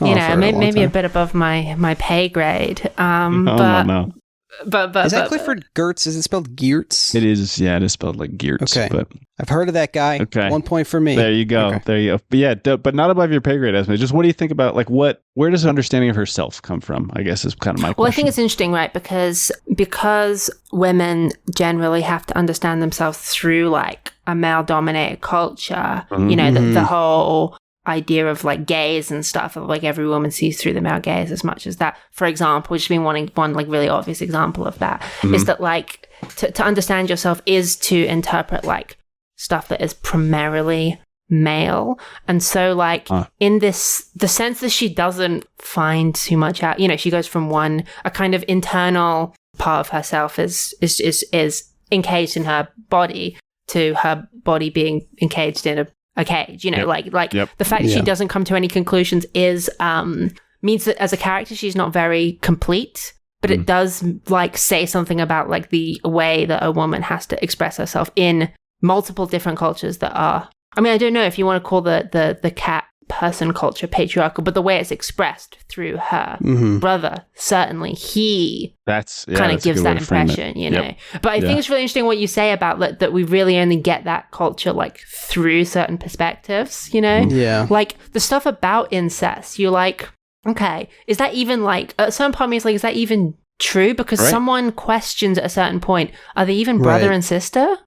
S5: You know, maybe a bit above my pay grade.
S6: No.
S3: But is that Clifford Geertz? Is it spelled Geertz?
S6: It is. Yeah, it is spelled like Geertz. Okay,
S3: but I've heard of that guy. Okay, 1 point for me.
S6: There you go. Okay. There you go. But yeah, but not above your pay grade, Esmé. Just what do you think about, like, where does understanding of herself come from? I guess is kind of my question.
S5: Well, I think it's interesting, right? Because women generally have to understand themselves through like a male-dominated culture. Mm-hmm. You know, the whole idea of like gaze and stuff, of like every woman sees through the male gaze as much as that. For example, which has been one like really obvious example of that, is that like to understand yourself is to interpret like stuff that is primarily male. And so like in this, the sense that she doesn't find too much out, you know, she goes from a kind of internal part of herself is encaged in her body to her body being encaged in a cage, you know, the fact that she doesn't come to any conclusions is means that as a character she's not very complete, but it does like say something about like the way that a woman has to express herself in multiple different cultures that are, I mean, I don't know if you want to call the cat person culture patriarchal, but the way it's expressed through her brother, certainly he kind of gives that impression, you know. But I think it's really interesting what you say about that we really only get that culture like through certain perspectives, you know. Like the stuff about incest, you're like, okay, is that even like, at some part of me is like, is that even true? Because someone questions at a certain point, are they even brother and sister?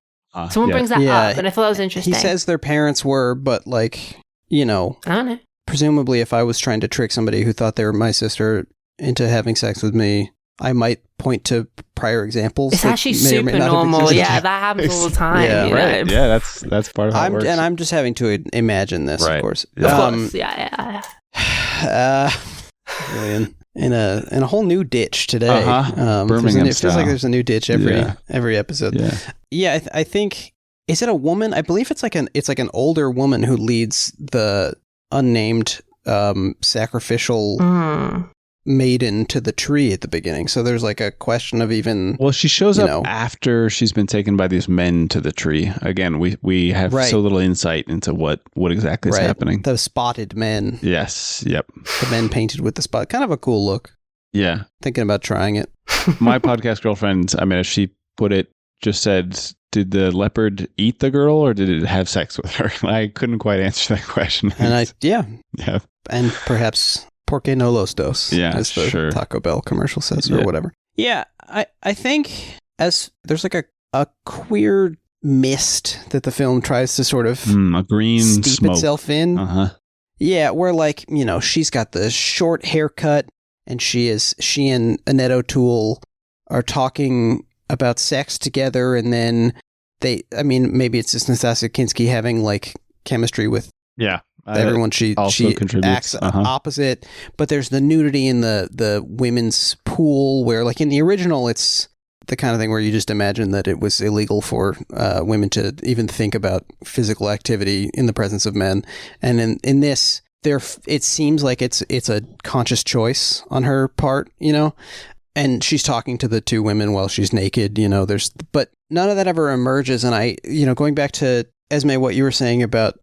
S5: Someone brings that up, and I thought that was interesting.
S3: He says their parents were, but like, you know,
S5: I don't know.
S3: Presumably, if I was trying to trick somebody who thought they were my sister into having sex with me, I might point to prior examples.
S5: It's actually super normal. Yeah, that happens all the time.
S6: Yeah, right. Know? Yeah, that's part of how it works.
S3: And I'm just having to imagine this, of course.
S5: Of course. Yeah.
S3: Really in a whole new ditch today.
S6: Birmingham
S3: it feels like there's a new ditch every episode. Yeah, I think. Is it a woman? I believe it's like an older woman who leads the unnamed sacrificial maiden to the tree at the beginning. So there's like a question of even.
S6: Well, she shows up after she's been taken by these men to the tree. Again, we have so little insight into what exactly is happening.
S3: The spotted men.
S6: Yes. Yep.
S3: The men painted with the spot. Kind of a cool look.
S6: Yeah.
S3: Thinking about trying it.
S6: My podcast girlfriend, I mean, as she put it, just said did the leopard eat the girl or did it have sex with her? I couldn't quite answer that question.
S3: And
S6: yeah.
S3: And perhaps porque no los dos, as the Taco Bell commercial says, or whatever. Yeah, I think as there's like a queer mist that the film tries to sort of
S6: a green
S3: steep
S6: smoke.
S3: itself in. Yeah, where like, she's got the short haircut and she and Annette O'Toole are talking about sex together, and then maybe it's just Nastasia Kinski having like chemistry with everyone she acts opposite, but there's the nudity in the women's pool where like in the original it's the kind of thing where you just imagine that it was illegal for women to even think about physical activity in the presence of men, and in this it seems like it's a conscious choice on her part, and she's talking to the two women while she's naked, but none of that ever emerges. And I, going back to Esmé, what you were saying about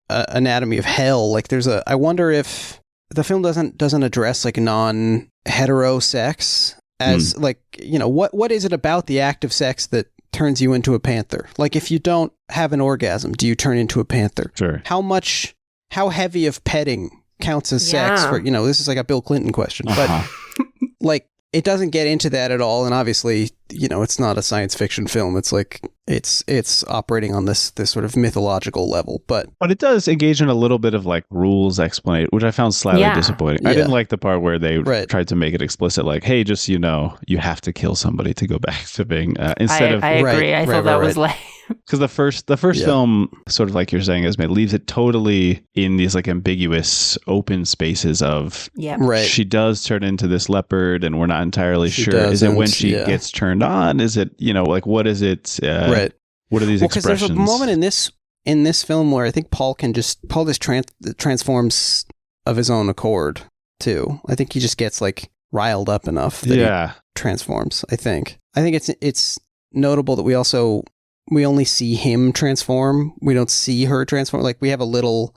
S3: Anatomy of Hell, like I wonder if the film doesn't address like non-hetero sex as like, what is it about the act of sex that turns you into a panther? Like if you don't have an orgasm, do you turn into a panther?
S6: Sure.
S3: How heavy of petting counts as sex for, this is like a Bill Clinton question, but like, it doesn't get into that at all, and obviously, it's not a science fiction film. It's like it's operating on this sort of mythological level, but
S6: it does engage in a little bit of like rules explanation, which I found slightly disappointing. I didn't like the part where they tried to make it explicit, like, hey, just you have to kill somebody to go back to being instead of.
S5: I agree. I thought that was like.
S6: Because the first film, sort of like you're saying, Esmé, leaves it totally in these like ambiguous open spaces of she does turn into this leopard and we're not entirely sure. Is it when she gets turned on? Is it, like, what is it? What are these expressions?
S3: Because there's a moment in this film where I think Paul just transforms of his own accord too. I think he just gets like riled up enough that he transforms. I think it's notable that we only see him transform. We don't see her transform. Like we have a little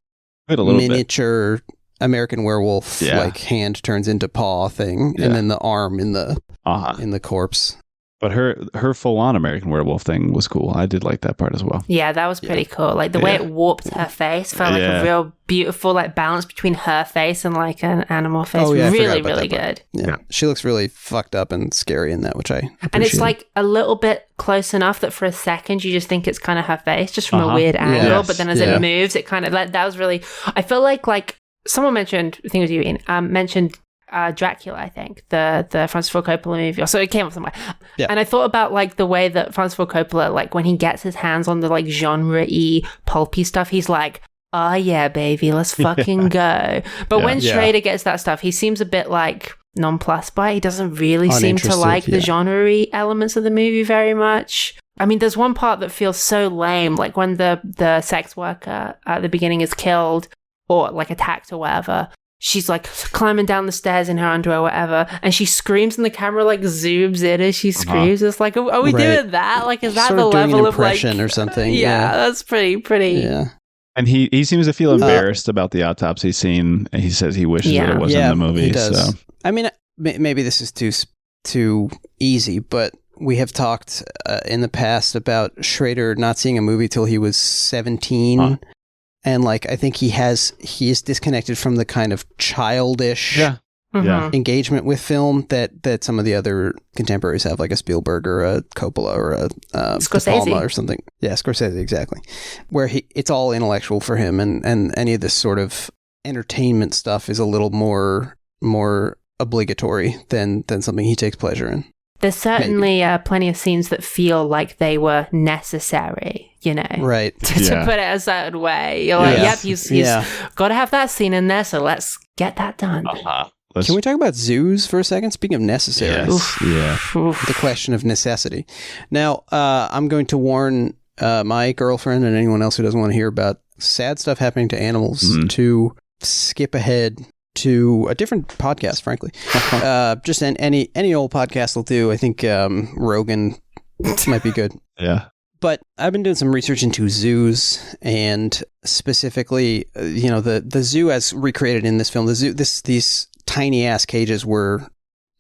S3: miniature bit. American Werewolf like hand turns into paw thing, and then the arm in the corpse.
S6: But her full on American Werewolf thing was cool. I did like that part as well.
S5: Yeah, that was pretty cool. Like the way it warped her face felt like a real beautiful like balance between her face and like an animal face.
S3: Oh, yeah,
S5: really, really good.
S3: Yeah. She looks really fucked up and scary in that, which I appreciate.
S5: And it's like a little bit close enough that for a second you just think it's kind of her face, just from a weird angle. But then as it moves, it kind of like that was really. I feel like someone mentioned. I think it was you, Ian. Mentioned. Dracula, I think, the Francis Ford Coppola movie. So it came up somewhere. Yeah. And I thought about like the way that Francis Ford Coppola, like when he gets his hands on the like genre-y, pulpy stuff, he's like, oh yeah, baby, let's fucking go. But when Schrader gets that stuff, he seems a bit like nonplussed by it. He doesn't really seem to like the genre-y elements of the movie very much. I mean, there's one part that feels so lame, like when the sex worker at the beginning is killed or like attacked or whatever. She's like climbing down the stairs in her underwear or whatever, and she screams and the camera like zooms in as she screams. It's like, are we doing that? Like, is that
S3: sort
S5: the
S3: of
S5: level
S3: doing an
S5: of like
S3: impression or something?
S5: Yeah, that's pretty.
S3: Yeah.
S6: And he seems to feel embarrassed about the autopsy scene. And he says he wishes that it wasn't in the movie.
S3: He does.
S6: So.
S3: I mean, maybe this is too easy, but we have talked in the past about Schrader not seeing a movie till he was 17. And like, I think he is disconnected from the kind of childish engagement with film that some of the other contemporaries have, like a Spielberg or a Coppola or a
S5: Scorsese
S3: De Palma or something. Yeah, Scorsese, exactly. Where it's all intellectual for him, and any of this sort of entertainment stuff is a little more obligatory than something he takes pleasure in.
S5: There's certainly plenty of scenes that feel like they were necessary,
S3: right?
S5: to put it a certain way. You're like, yep, he's got to have that scene in there, so let's get that done.
S3: Can we talk about zoos for a second? Speaking of necessary, the question of necessity. Now, I'm going to warn my girlfriend and anyone else who doesn't want to hear about sad stuff happening to animals to skip ahead to a different podcast, frankly. Just any old podcast will do. I think Rogan might be good.
S6: Yeah.
S3: But I've been doing some research into zoos, and specifically, the zoo as recreated in this film. The zoo, these tiny ass cages were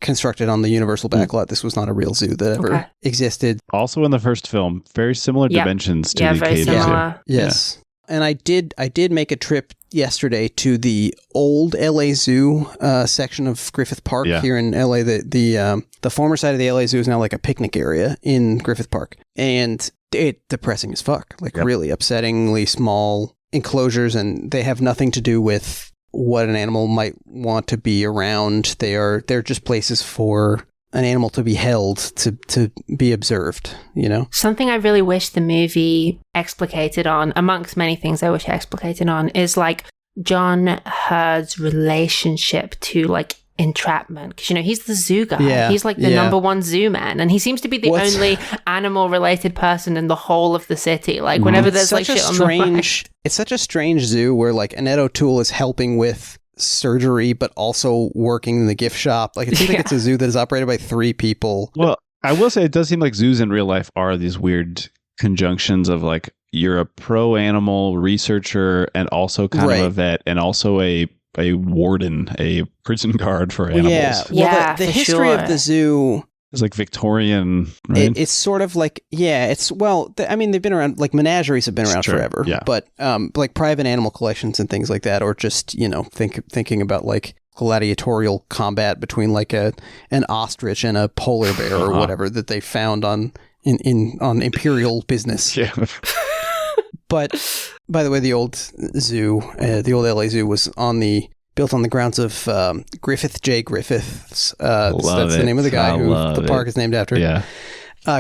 S3: constructed on the Universal backlot. This was not a real zoo that ever existed.
S6: Also in the first film, very similar dimensions to the
S5: very
S6: cave
S5: similar.
S6: zoo.
S3: Yes. And I did make a trip yesterday to the old LA Zoo section of Griffith Park here in LA. The former site of the LA Zoo is now like a picnic area in Griffith Park. And it's depressing as fuck. Like really upsettingly small enclosures, and they have nothing to do with what an animal might want to be around. They're just places for an animal to be held, to be observed, you know?
S5: Something I really wish the movie explicated on, amongst many things I wish it explicated on, is like John Hurd's relationship to like entrapment. Because, you know, he's the zoo guy.
S3: Yeah,
S5: he's like the number one zoo man. And he seems to be the only animal related person in the whole of the city. Like whenever there's like shit on the right.
S3: It's such a strange zoo where like Annette O'Toole is helping with surgery, but also working in the gift shop. Like it seems like it's a zoo that is operated by 3 people.
S6: Well, I will say it does seem like zoos in real life are these weird conjunctions of like you're a pro animal researcher and also kind of a vet and also a warden, a prison guard for animals.
S3: The history of the zoo
S6: is like Victorian, right?
S3: It's sort of like, I mean, they've been around, like menageries have been around forever, but like private animal collections and things like that, or just, you know, thinking about like gladiatorial combat between like an ostrich and a polar bear or whatever that they found on imperial business. Yeah. But by the way, the old zoo, the old LA Zoo was built on the grounds of Griffith J. Griffiths. That's the name of the guy who the park is named after.
S6: Yeah.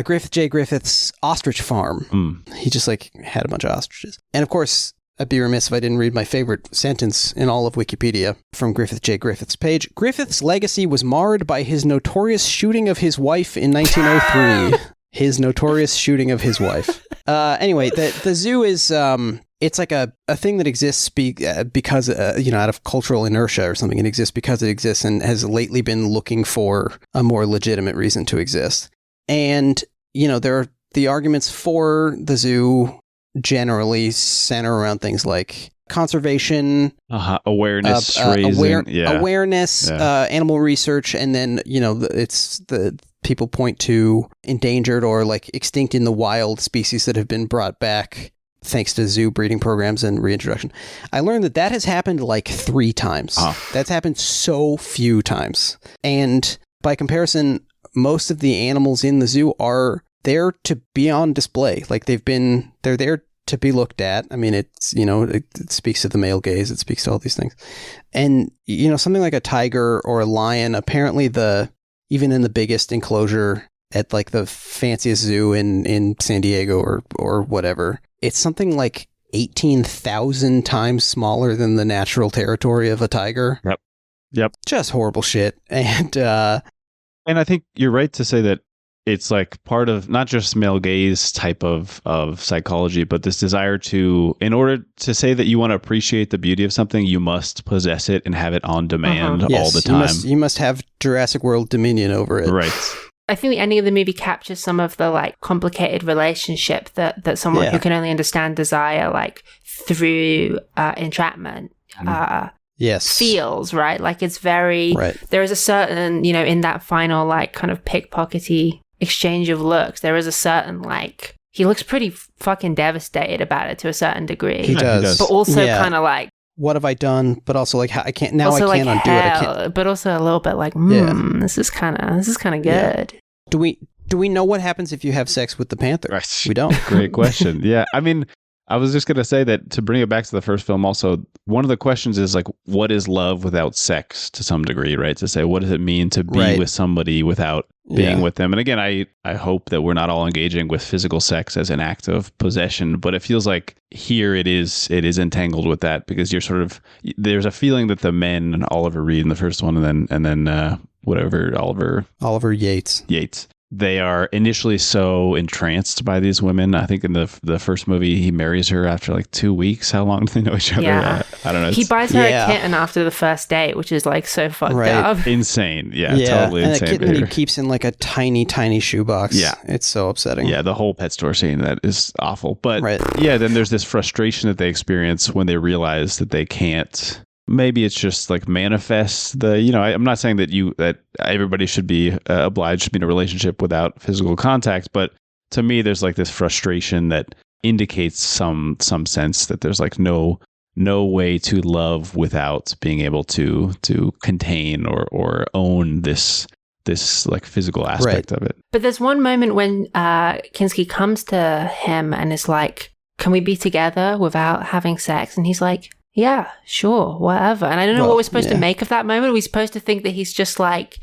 S3: Griffith J. Griffiths Ostrich Farm. He just like had a bunch of ostriches. And of course, I'd be remiss if I didn't read my favorite sentence in all of Wikipedia from Griffith J. Griffiths' page. Griffith's legacy was marred by his notorious shooting of his wife in 1903. His notorious shooting of his wife. Anyway, the zoo is... it's like a thing that exists because, you know, out of cultural inertia or something. It exists because it exists and has lately been looking for a more legitimate reason to exist. And, you know, there are the arguments for the zoo generally center around things like conservation,
S6: awareness,
S3: awareness, animal research, and then, you know, it's the people point to endangered or like extinct in the wild species that have been brought back thanks to zoo breeding programs and reintroduction. I learned that has happened like 3 times. That's happened so few times. And by comparison, most of the animals in the zoo are there to be on display. Like they're there to be looked at. I mean, it's, you know, it speaks to the male gaze. It speaks to all these things. And, you know, something like a tiger or a lion, apparently even in the biggest enclosure at like the fanciest zoo in San Diego or whatever, it's something like 18,000 times smaller than the natural territory of a tiger.
S6: Yep.
S3: Just horrible shit. And
S6: I think you're right to say that it's like part of not just male gaze type of psychology, but this desire to, in order to say that you want to appreciate the beauty of something, you must possess it and have it on demand all the time.
S3: You must have Jurassic World dominion over it.
S6: Right.
S5: I think the ending of the movie captures some of the like complicated relationship that someone who can only understand desire like through entrapment feels, right? Like it's very, there is a certain, you know, in that final like kind of pickpockety exchange of looks, there is a certain like, he looks pretty fucking devastated about it to a certain degree.
S3: He does.
S5: But also kind of like,
S3: what have I done? But also like, I can't undo it. I can't.
S5: But also a little bit like, this is kind of good.
S3: Yeah. Do we know what happens if you have sex with the panther?
S6: Right.
S3: We don't.
S6: Great question. Yeah. I mean, I was just going to say that to bring it back to the first film also, one of the questions is like, what is love without sex to some degree, right? To say, what does it mean to be with somebody without being with them? And again, I hope that we're not all engaging with physical sex as an act of possession, but it feels like here it is entangled with that because you're sort of, there's a feeling that the men and Oliver Reed in the first one and then Oliver Yates. They are initially so entranced by these women. I think in the first movie, he marries her after like 2 weeks. How long do they know each other?
S5: Yeah.
S6: I don't know.
S5: He buys her a kitten after the first date, which is like so fucked up.
S6: Insane. Yeah, totally
S3: and
S6: insane.
S3: And a kitten he keeps in like a tiny, tiny shoebox.
S6: Yeah.
S3: It's so upsetting.
S6: Yeah, the whole pet store scene, that is awful. But then there's this frustration that they experience when they realize that they can't maybe it's just like manifests I'm not saying that everybody should be obliged to be in a relationship without physical contact, but to me there's like this frustration that indicates some sense that there's like no way to love without being able to contain or own this like physical aspect of it.
S5: But there's one moment when Kinski comes to him and is like, can we be together without having sex? And he's like, yeah, sure, whatever. And I don't know what we're supposed to make of that moment. Are we supposed to think that he's just like,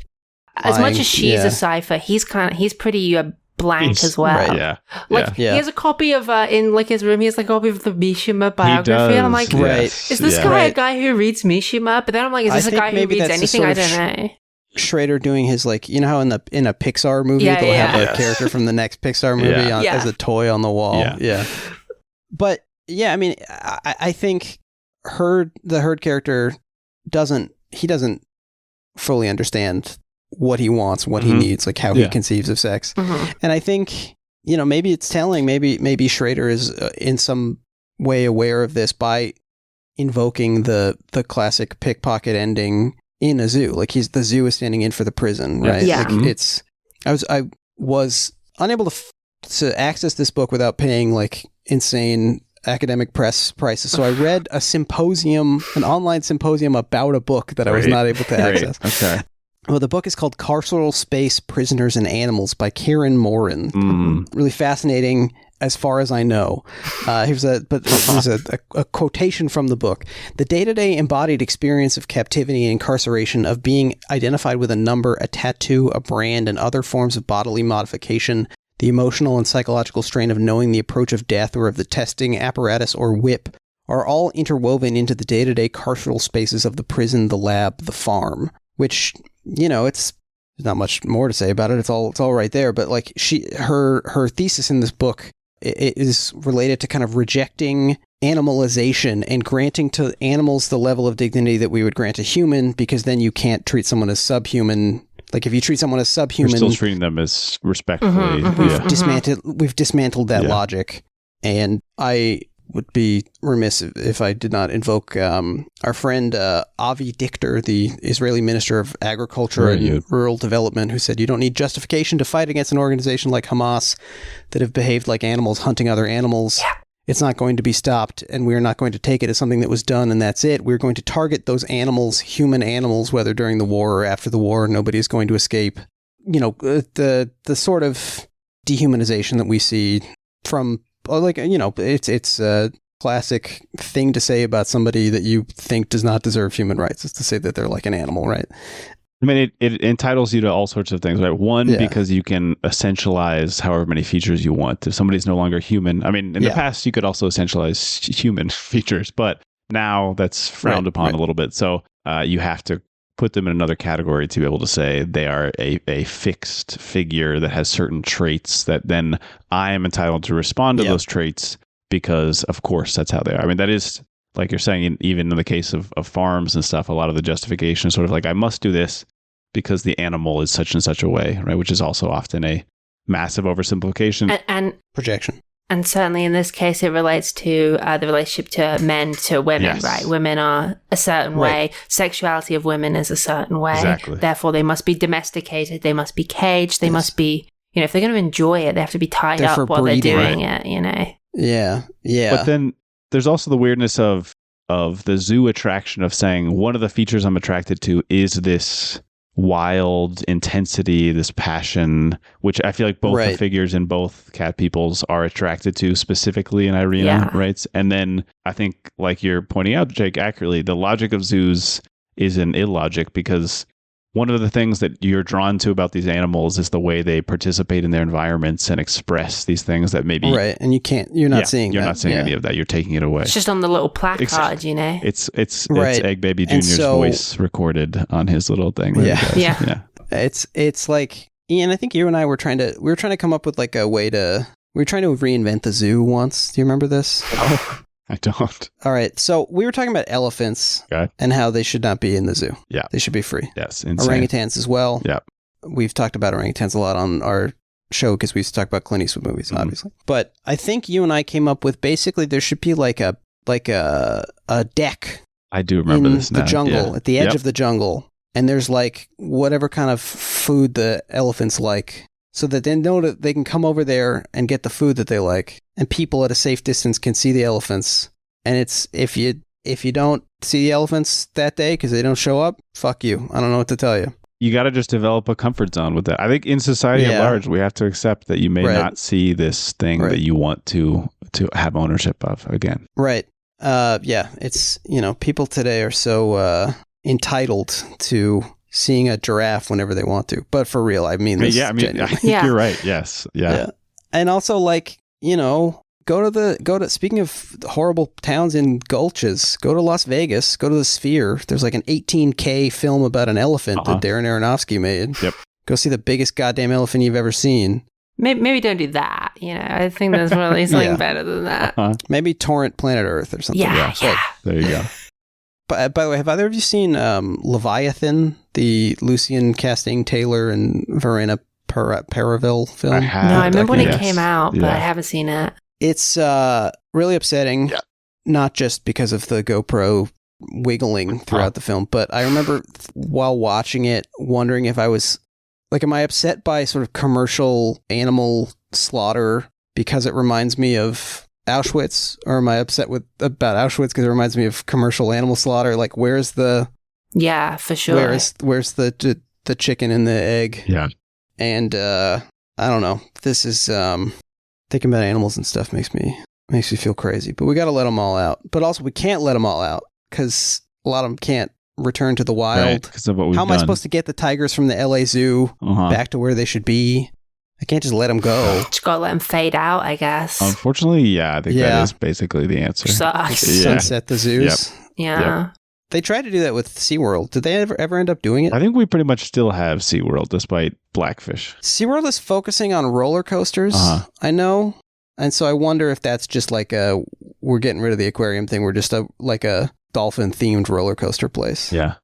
S5: as much as she's a cipher, he's pretty blank as well.
S6: Right,
S5: he has a copy of in like his room. He has like a copy of the Mishima biography, and I'm like, is this guy a guy who reads Mishima? But then I'm like, is this a guy who reads anything? I don't know.
S3: Schrader doing his like, you know how in a Pixar movie they'll have a character from the next Pixar movie as a toy on the wall. But I mean, I think the Herd character doesn't fully understand what he wants, what he needs, like how he conceives of sex. And I think, maybe it's telling, maybe Schrader is in some way aware of this by invoking the classic pickpocket ending in a zoo. Like the zoo is standing in for the prison, right?
S5: Yeah.
S3: Like I was unable to access this book without paying like insane academic press prices. So I read an online symposium about a book that I was not able to access.
S6: Okay.
S3: Well, the book is called Carceral Space, Prisoners and Animals by Karen Morin. Really fascinating as far as I know. Here's a quotation from the book. The day-to-day embodied experience of captivity and incarceration, of being identified with a number, a tattoo, a brand, and other forms of bodily modification, the emotional and psychological strain of knowing the approach of death or of the testing apparatus or whip, are all interwoven into the day-to-day carceral spaces of the prison, the lab, the farm, which... there's not much more to say about it. It's all right there. But like her thesis in this book it is related to kind of rejecting animalization and granting to animals the level of dignity that we would grant a human, because then you can't treat someone as subhuman. Like if you treat someone as subhuman,
S6: you're still treating them as respectfully.
S3: We've dismantled that logic, and I would be remiss if I did not invoke our friend Avi Dichter, the Israeli Minister of Agriculture and Rural Development, who said you don't need justification to fight against an organization like Hamas that have behaved like animals hunting other animals. Yeah. It's not going to be stopped, and we're not going to take it as something that was done and that's it. We're going to target those animals, human animals, whether during the war or after the war. Nobody is going to escape. The sort of dehumanization that we see from... it's a classic thing to say about somebody that you think does not deserve human rights, is to say that they're like an animal, right?
S6: I mean, it entitles you to all sorts of things, right? One, because you can essentialize however many features you want. If somebody's no longer human, I mean, in the past, you could also essentialize human features, but now that's frowned upon a little bit. So you have to put them in another category to be able to say they are a fixed figure that has certain traits that then I am entitled to respond to those traits because, of course, that's how they are. I mean, that is, like you're saying, even in the case of farms and stuff, a lot of the justification is sort of like, I must do this because the animal is such and such a way, right? Which is also often a massive oversimplification.
S5: And
S3: projection.
S5: And certainly in this case, it relates to the relationship to men to women, right? Women are a certain way. Sexuality of women is a certain way.
S6: Exactly.
S5: Therefore, they must be domesticated. They must be caged. They must be, if they're going to enjoy it, they have to be tied up while they're doing it,
S3: Yeah.
S6: But then there's also the weirdness of the zoo attraction of saying one of the features I'm attracted to is this wild intensity, this passion, which I feel like both the figures in both cat peoples are attracted to specifically in Irina, right? And then I think, like you're pointing out, Jake, accurately, the logic of zoos is an illogic, because one of the things that you're drawn to about these animals is the way they participate in their environments and express these things that maybe...
S3: Right, and you're not seeing
S6: You're
S3: that.
S6: not seeing any of that. You're taking it away.
S5: It's just on the little placard,
S6: It's Egg Baby Jr.'s voice recorded on his little thing.
S3: Yeah. It's like, Ian, I think you and I were trying to come up with like a way to... We were trying to reinvent the zoo once. Do you remember this?
S6: I don't.
S3: All right. So we were talking about elephants and how they should not be in the zoo.
S6: Yeah.
S3: They should be free.
S6: Yes. Insane.
S3: Orangutans as well.
S6: Yeah.
S3: We've talked about orangutans a lot on our show because we used to talk about Clint Eastwood movies, obviously. But I think you and I came up with basically there should be like a deck
S6: I do remember
S3: in
S6: this now.
S3: the jungle,
S6: Yeah.
S3: at the edge of the jungle. And there's like whatever kind of food the elephants like, so that they know that they can come over there and get the food that they like. And people at a safe distance can see the elephants. And it's, if you don't see the elephants that day because they don't show up, fuck you. I don't know what to tell you.
S6: You got to just develop a comfort zone with that. I think in society at large, we have to accept that you may not see this thing that you want to have ownership of again.
S3: Right. Yeah. It's, people today are so entitled to seeing a giraffe whenever they want to. But for real, I mean this.
S6: I think you're right. Yes. Yeah.
S3: And also, like, go to speaking of horrible towns in gulches, go to Las Vegas, go to the Sphere. There's like an 18K film about an elephant that Darren Aronofsky made.
S6: Yep.
S3: Go see the biggest goddamn elephant you've ever seen.
S5: Maybe don't do that. I think there's really something better than that.
S3: Maybe torrent Planet Earth or something.
S5: Yeah.
S6: There you go.
S3: But by the way, have either of you seen Leviathan, the Lucian Casting Taylor and Verena Paravel film?
S6: I have.
S5: No, I remember when it came out, but I haven't seen it.
S3: It's really upsetting, not just because of the GoPro wiggling throughout the film, but I remember while watching it wondering if I was, like, am I upset by sort of commercial animal slaughter because it reminds me of Auschwitz, or am I upset about Auschwitz because it reminds me of commercial animal slaughter? Like, where's the...
S5: Yeah, for sure.
S3: Where's the chicken and the egg?
S6: Yeah.
S3: And I don't know. This is... thinking about animals and stuff makes me feel crazy, but we got to let them all out. But also, we can't let them all out because a lot of them can't return to the wild.
S6: Because of what we've
S3: How am I supposed to get the tigers from the LA Zoo back to where they should be? I can't just let them go.
S5: Just gotta let them fade out, I guess.
S6: Unfortunately, I think that is basically the answer.
S5: Sucks.
S3: Sunset the zoos.
S5: Yep. Yeah.
S3: Yep. They tried to do that with SeaWorld. Did they ever end up doing it?
S6: I think we pretty much still have SeaWorld despite Blackfish.
S3: SeaWorld is focusing on roller coasters, I know. And so I wonder if that's just like we're getting rid of the aquarium thing. We're just like a dolphin-themed roller coaster place.
S6: Yeah.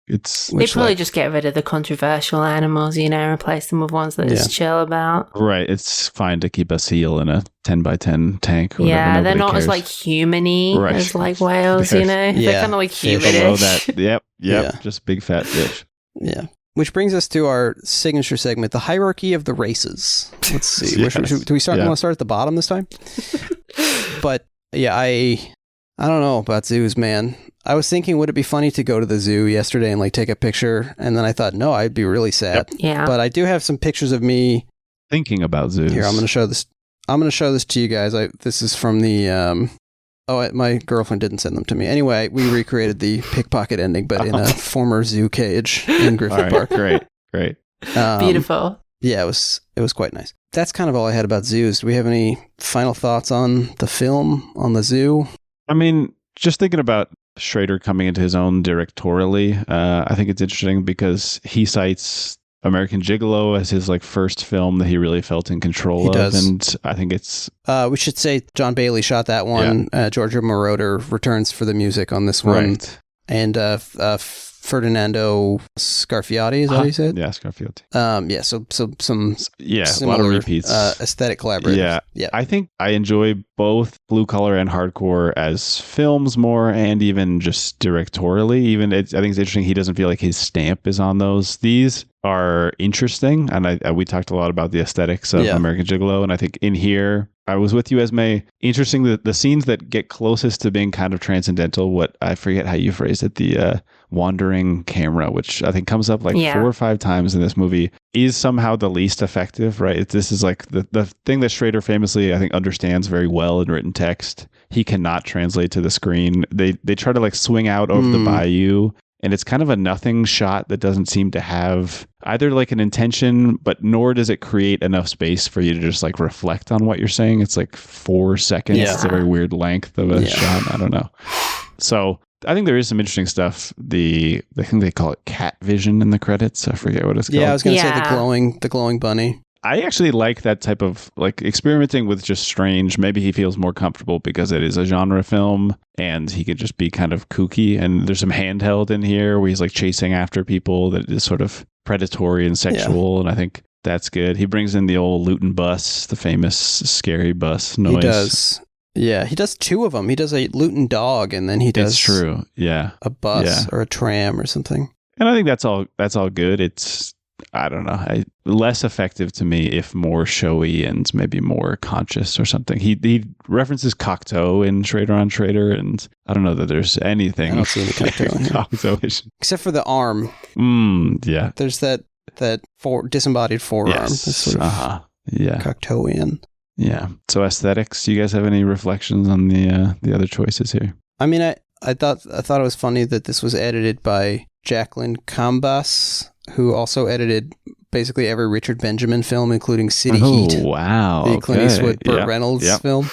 S5: They probably just get rid of the controversial animals, replace them with ones that just chill about.
S6: Right. It's fine to keep a seal in a 10 by 10 tank. Or
S5: yeah, they're not as like human-y as like whales, They're kind of like human-ish.
S6: Yep. Just big fat fish.
S3: Yeah. Which brings us to our signature segment, the hierarchy of the races. Let's see.
S6: Yes.
S3: Do we want to start at the bottom this time? But yeah, I don't know about zoos, man. I was thinking, would it be funny to go to the zoo yesterday and like take a picture? And then I thought, no, I'd be really sad.
S5: Yep. Yeah.
S3: But I do have some pictures of me
S6: thinking about zoos.
S3: Here, I'm going to show this. I'm going to show this to you guys. This is from the. My girlfriend didn't send them to me. Anyway, we recreated the pickpocket ending, but in a former zoo cage in Griffith Park.
S6: Great.
S5: Beautiful.
S3: Yeah, it was quite nice. That's kind of all I had about zoos. Do we have any final thoughts on the film, on the zoo?
S6: I mean, just thinking about Schrader coming into his own directorially, I think it's interesting because he cites American Gigolo as his like first film that he really felt in control of.
S3: Does.
S6: And I think it's...
S3: we should say John Bailey shot that one. Yeah. Giorgio Moroder returns for the music on this one.
S6: Right.
S3: And Ferdinando Scarfiotti, is that what you said?
S6: Yeah, Scarfiotti.
S3: So some
S6: a lot of repeats.
S3: Aesthetic collaborators.
S6: Yeah. I think I enjoy both Blue Collar and Hardcore as films more, and even just directorially. I think it's interesting he doesn't feel like his stamp is on those. These are interesting, and we talked a lot about the aesthetics of American Gigolo, and I think in here, I was with you, Esmé. Interesting that the scenes that get closest to being kind of transcendental, what I forget how you phrased it, the wandering camera, which I think comes up like 4 or 5 times in this movie, is somehow the least effective, right? This is like the thing that Schrader famously, I think, understands very well in written text. He cannot translate to the screen. They try to like swing out over the bayou, and it's kind of a nothing shot that doesn't seem to have either like an intention, but nor does it create enough space for you to just like reflect on what you're saying. It's like 4 seconds. Yeah. It's a very weird length of a shot. I don't know. So I think there is some interesting stuff. I think they call it cat vision in the credits. I forget what it's called.
S3: Yeah, I was going to say the glowing bunny.
S6: I actually like that type of like experimenting with just strange. Maybe he feels more comfortable because it is a genre film and he could just be kind of kooky. And there's some handheld in here where he's like chasing after people that is sort of predatory and sexual. Yeah. And I think that's good. He brings in the old Luton bus, the famous scary bus noise.
S3: He does. Yeah, he does 2 of them. He does a Luton dog, and then he does
S6: It's true. Yeah.
S3: a bus or a tram or something.
S6: And I think that's all good. It's, I don't know, less effective to me if more showy and maybe more conscious or something. He references Cocteau in Schrader on Schrader, and I don't know that there's anything
S3: I don't see any Cocteau in here.
S6: Cocteau-ish.
S3: Except for the arm.
S6: Yeah.
S3: There's that disembodied forearm.
S6: Yes.
S3: That's sort of
S6: Yeah.
S3: Cocteauian.
S6: Yeah. So aesthetics, do you guys have any reflections on the other choices here?
S3: I mean, I thought it was funny that this was edited by Jacqueline Cambas, who also edited basically every Richard Benjamin film, including City Heat.
S6: Oh, wow.
S3: The Clint Eastwood, Burt Reynolds
S6: Yep.
S3: film.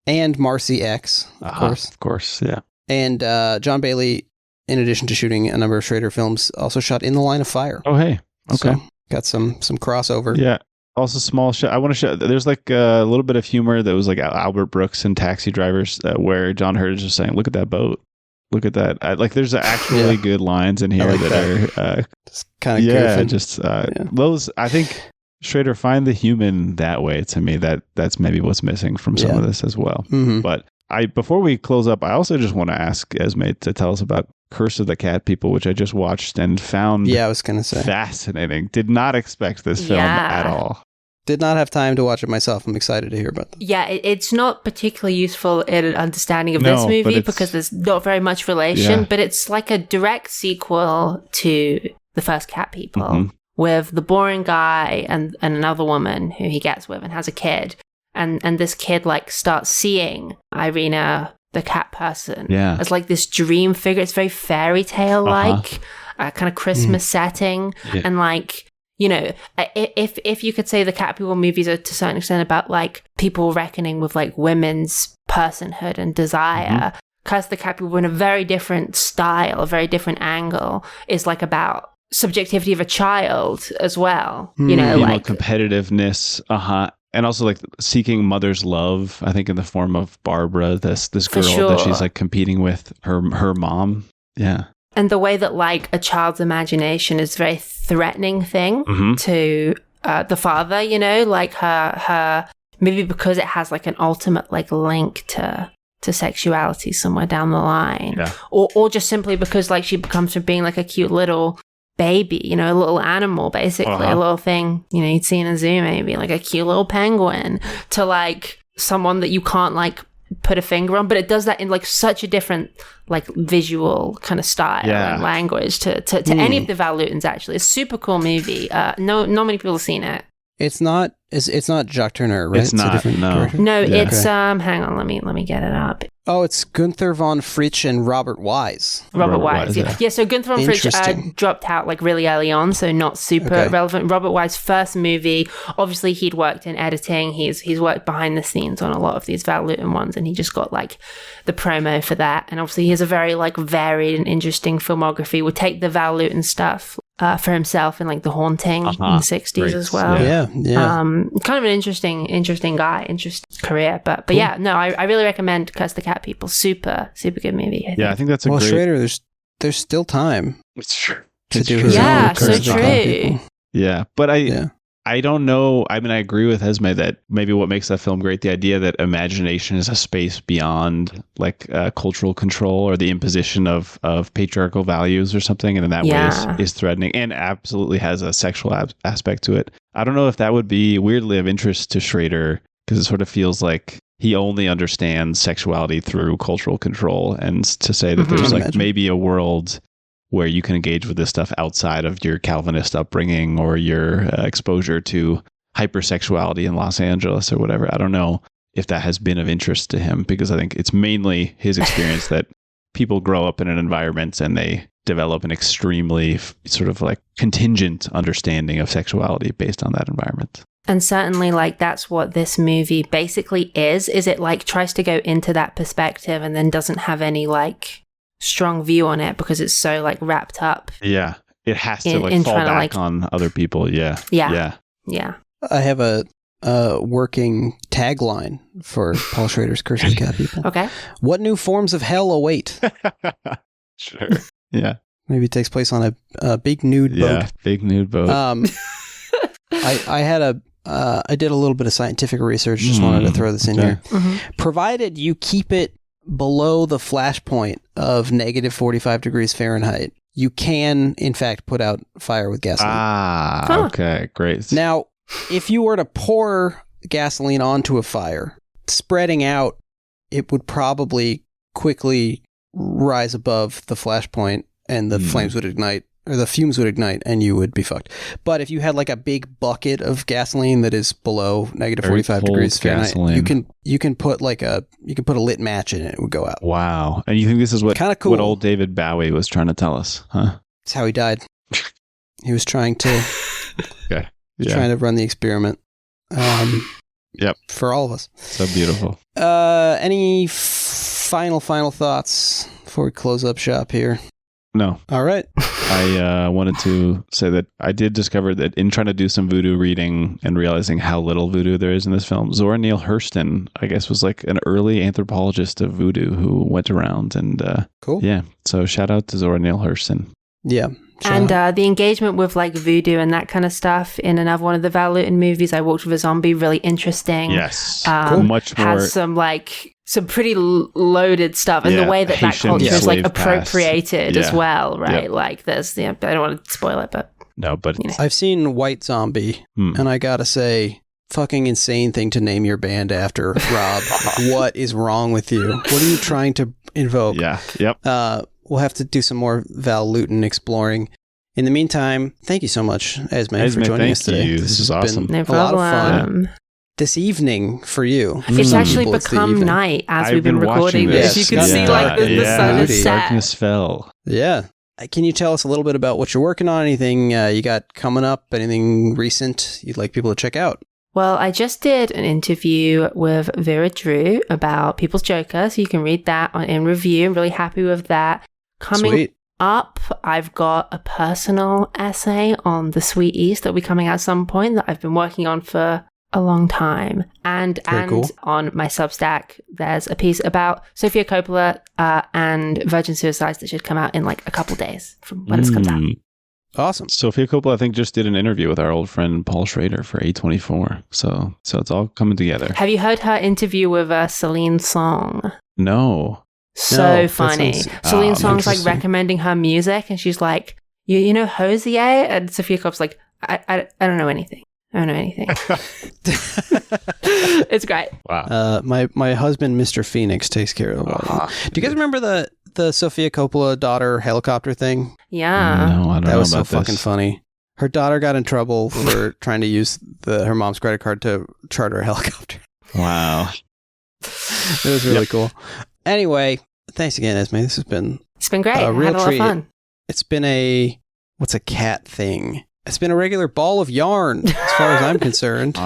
S3: And Marcy X, of course.
S6: Of course, yeah.
S3: And John Bailey, in addition to shooting a number of Schrader films, also shot In the Line of Fire.
S6: Oh, hey. Okay.
S3: So, got some crossover.
S6: Yeah. Also, small shot. I want to show. There's like a little bit of humor that was like Albert Brooks and Taxi Drivers, where John Hurt is just saying, "Look at that boat. Look at that." There's actually good lines in here
S3: like
S6: that are
S3: just kind of goofing.
S6: Those. I think Schrader find the human that way. To me, that's maybe what's missing from some of this as well.
S3: Mm-hmm.
S6: But before we close up, I also just want to ask Esmé to tell us about Curse of the Cat People, which I just watched and found
S3: I was going to say
S6: fascinating. Did not expect this film at all.
S3: Did not have time to watch it myself. I'm excited to hear about them.
S5: Yeah, it's not particularly usful in an understanding of this movie because there's not very much relation, but it's like a direct sequel to The First Cat People with the boring guy and another woman who he gets with and has a kid. And this kid like starts seeing Irina, the cat person, as like this dream figure. It's very fairy tale like, kind of Christmas setting. Yeah. And like, you know, if you could say the Cat People movies are to a certain extent about like people reckoning with like women's personhood and desire, Curse the Cat People in a very different style, a very different angle, is like about subjectivity of a child as well. You know, like
S6: competitiveness. And also like seeking mother's love, I think in the form of Barbara, this girl that she's like competing with her mom. Yeah.
S5: And the way that like a child's imagination is a very threatening thing to the father, you know, like her maybe because it has like an ultimate like link to sexuality somewhere down the line. Yeah. Or just simply because like she becomes from being like a cute little baby, you know, a little animal, basically, a little thing, you know, you'd see in a zoo, maybe like a cute little penguin, to like someone that you can't like put a finger on, but it does that in like such a different like visual kind of style and language to any of the Val Lutens. Actually, it's a super cool movie. Not many people have seen it.
S3: It's not Jacques Tourneur, right?
S6: It's not.
S5: No, it's hang on, let me get it up.
S3: Oh, it's Gunther von Fritsch and Robert Wise.
S5: Robert Wise, yeah. So Gunther von Fritsch dropped out like really early on, so not super relevant. Robert Wise's first movie, obviously he'd worked in editing. He's worked behind the scenes on a lot of these Val Luten ones, and he just got like the promo for that. And obviously he has a very like varied and interesting filmography. Would take the Val Luten stuff for himself in like The Haunting in the 60s as well.
S3: Yeah.
S5: Kind of an interesting guy, interesting career. But cool. Yeah, no, I really recommend Curse the Cat People. Super good movie.
S6: I think that's a great...
S3: Schrader, there's still time.
S6: It's true.
S3: To do his own
S5: so true.
S6: Yeah, but I don't know. I mean, I agree with Esmé that maybe what makes that film great, the idea that imagination is a space beyond like cultural control or the imposition of patriarchal values or something, and in that way is threatening and absolutely has a sexual aspect to it. I don't know if that would be weirdly of interest to Schrader, because it sort of feels like he only understands sexuality through cultural control, and to say that there's like maybe a world where you can engage with this stuff outside of your Calvinist upbringing or your exposure to hypersexuality in Los Angeles or whatever. I don't know if that has been of interest to him, because I think it's mainly his experience that people grow up in an environment and they develop an extremely sort of like contingent understanding of sexuality based on that environment.
S5: And certainly like that's what this movie basically is it like tries to go into that perspective and then doesn't have any like strong view on it because it's so like wrapped up.
S6: Yeah. It has to like fall back on other people. Yeah.
S3: I have a working tagline for Paul Schrader's Curse of the Cat People.
S5: Okay.
S3: What new forms of hell await?
S6: Sure. Yeah.
S3: Maybe it takes place on a big nude boat.
S6: Yeah, big nude boat.
S3: I had I did a little bit of scientific research. Just wanted to throw this in here. Provided you keep it below the flash point of negative 45 degrees Fahrenheit, you can, in fact, put out fire with gasoline.
S6: Okay, great.
S3: Now, if you were to pour gasoline onto a fire, spreading out, it would probably quickly rise above the flash point and the flames would ignite, or the fumes would ignite, and you would be fucked. But if you had like a big bucket of gasoline that is below negative 45 degrees Fahrenheit, you can put a lit match in it, it would go out.
S6: Wow. And you think this is what
S3: Kinda cool.
S6: what old David Bowie was trying to tell us, huh?
S3: That's how he died. He was trying to trying to run the experiment. For all of us.
S6: So beautiful.
S3: Any final thoughts before we close up shop here?
S6: No.
S3: All right.
S6: I wanted to say that I did discover that in trying to do some voodoo reading and realizing how little voodoo there is in this film, Zora Neale Hurston, I guess, was like an early anthropologist of voodoo who went around and
S3: cool.
S6: Yeah. So shout out to Zora Neale Hurston.
S3: Yeah.
S5: And the engagement with like voodoo and that kind of stuff in another one of the Val Lewton movies, I Walked with a Zombie, really interesting.
S6: Yes.
S5: Cool.
S6: Much more.
S5: Has some pretty loaded stuff, and the way that culture is like appropriated as well, right? Like there's, I don't want to spoil it, but
S6: no, but
S3: I've seen White Zombie, and I gotta say, fucking insane thing to name your band after, Rob. What is wrong with you? What are you trying to invoke?
S6: Yeah. Yep.
S3: We'll have to do some more Val Lewton exploring. In the meantime, thank you so much, Esmé, for joining us today.
S6: This is awesome.
S5: No
S3: a lot of
S5: problem.
S3: fun. This evening for you.
S5: It's actually become night as we've been recording this. You can see like the sun is set.
S6: Darkness fell.
S3: Yeah. Can you tell us a little bit about what you're working on? Anything you got coming up? Anything recent you'd like people to check out?
S5: Well, I just did an interview with Vera Drew about People's Joker, so you can read that in review. I'm really happy with that. Coming up, I've got a personal essay on the Sweet East that'll be coming out at some point that I've been working on for a long time. And cool. On my Substack, there's a piece about Sofia Coppola and virgin suicides that should come out in like a couple days from when this comes out.
S3: Awesome.
S6: Sofia Coppola, I think, just did an interview with our old friend Paul Schrader for A24. So it's all coming together.
S5: Have you heard her interview with Celine Song?
S6: No.
S5: So funny. Celine Song's like recommending her music, and she's like, you know Hosier? And Sofia Coppola's like, I don't know anything. I don't know anything. It's great.
S6: Wow.
S3: My husband, Mr. Phoenix, takes care of all. Do you guys remember the Sofia Coppola daughter helicopter thing?
S5: Yeah.
S6: No, I don't know.
S3: That was so
S6: about
S3: fucking
S6: this.
S3: funny. Her daughter got in trouble for trying to use her mom's credit card to charter a helicopter.
S6: Wow.
S3: It was really cool. Anyway, thanks again, Esmé. This has been
S5: It's been great.
S3: a real
S5: I had a lot
S3: treat.
S5: of fun.
S3: It's been what's a cat thing? It's been a regular ball of yarn, as far as I'm concerned.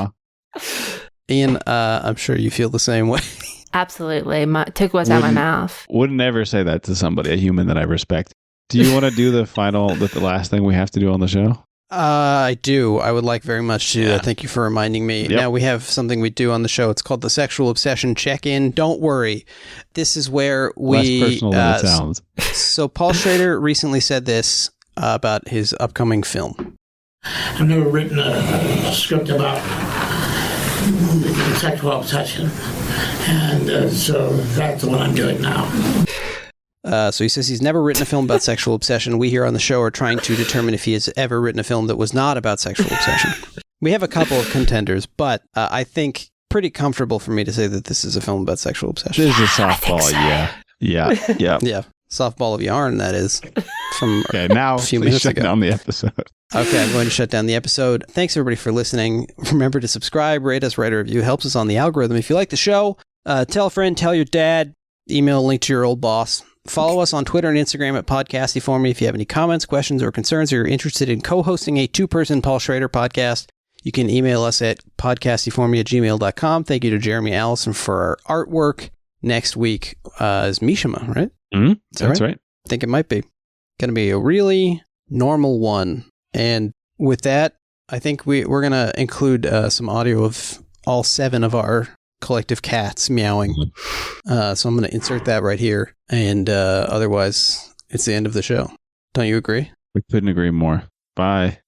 S3: Ian, I'm sure you feel the same way.
S5: Absolutely. Took words out of my mouth.
S6: Would never say that to somebody, a human that I respect. Do you want to do the last thing we have to do on the show?
S3: I do. I would like very much to do that. Thank you for reminding me.
S6: Yep.
S3: Now we have something we do on the show. It's called the Sexual Obsession Check-In. Don't worry. This is where we...
S6: Less personal than it sounds.
S3: So Paul Schrader recently said this about his upcoming film.
S7: I've never written a script about sexual obsession, and so that's the one I'm doing now.
S3: So he says he's never written a film about sexual obsession. We here on the show are trying to determine if he has ever written a film that was not about sexual obsession. We have a couple of contenders, but I think pretty comfortable for me to say that this is a film about sexual obsession.
S6: This is a softball,
S5: so.
S6: Yeah.
S3: Yeah. Softball of yarn, that is, from
S6: now
S3: a few
S6: please
S3: minutes
S6: shut
S3: ago.
S6: down the episode.
S3: Okay, I'm going to shut down the episode. Thanks, everybody, for listening. Remember to subscribe, rate us, write a review. Helps us on the algorithm. If you like the show, tell a friend, tell your dad, email a link to your old boss. Follow us on Twitter and Instagram at Podcastiforme. If you have any comments, questions, or concerns, or you're interested in co-hosting a two-person Paul Schrader podcast, you can email us at podcastiforme@gmail.com. Thank you to Jeremy Allison for our artwork. Next week is Mishima, right?
S6: Mm-hmm.
S3: That's
S6: right.
S3: I think it might be. Going to be a really normal one. And with that, I think we're going to include some audio of all 7 of our collective cats meowing. So I'm going to insert that right here. And otherwise, it's the end of the show. Don't you agree?
S6: We couldn't agree more. Bye.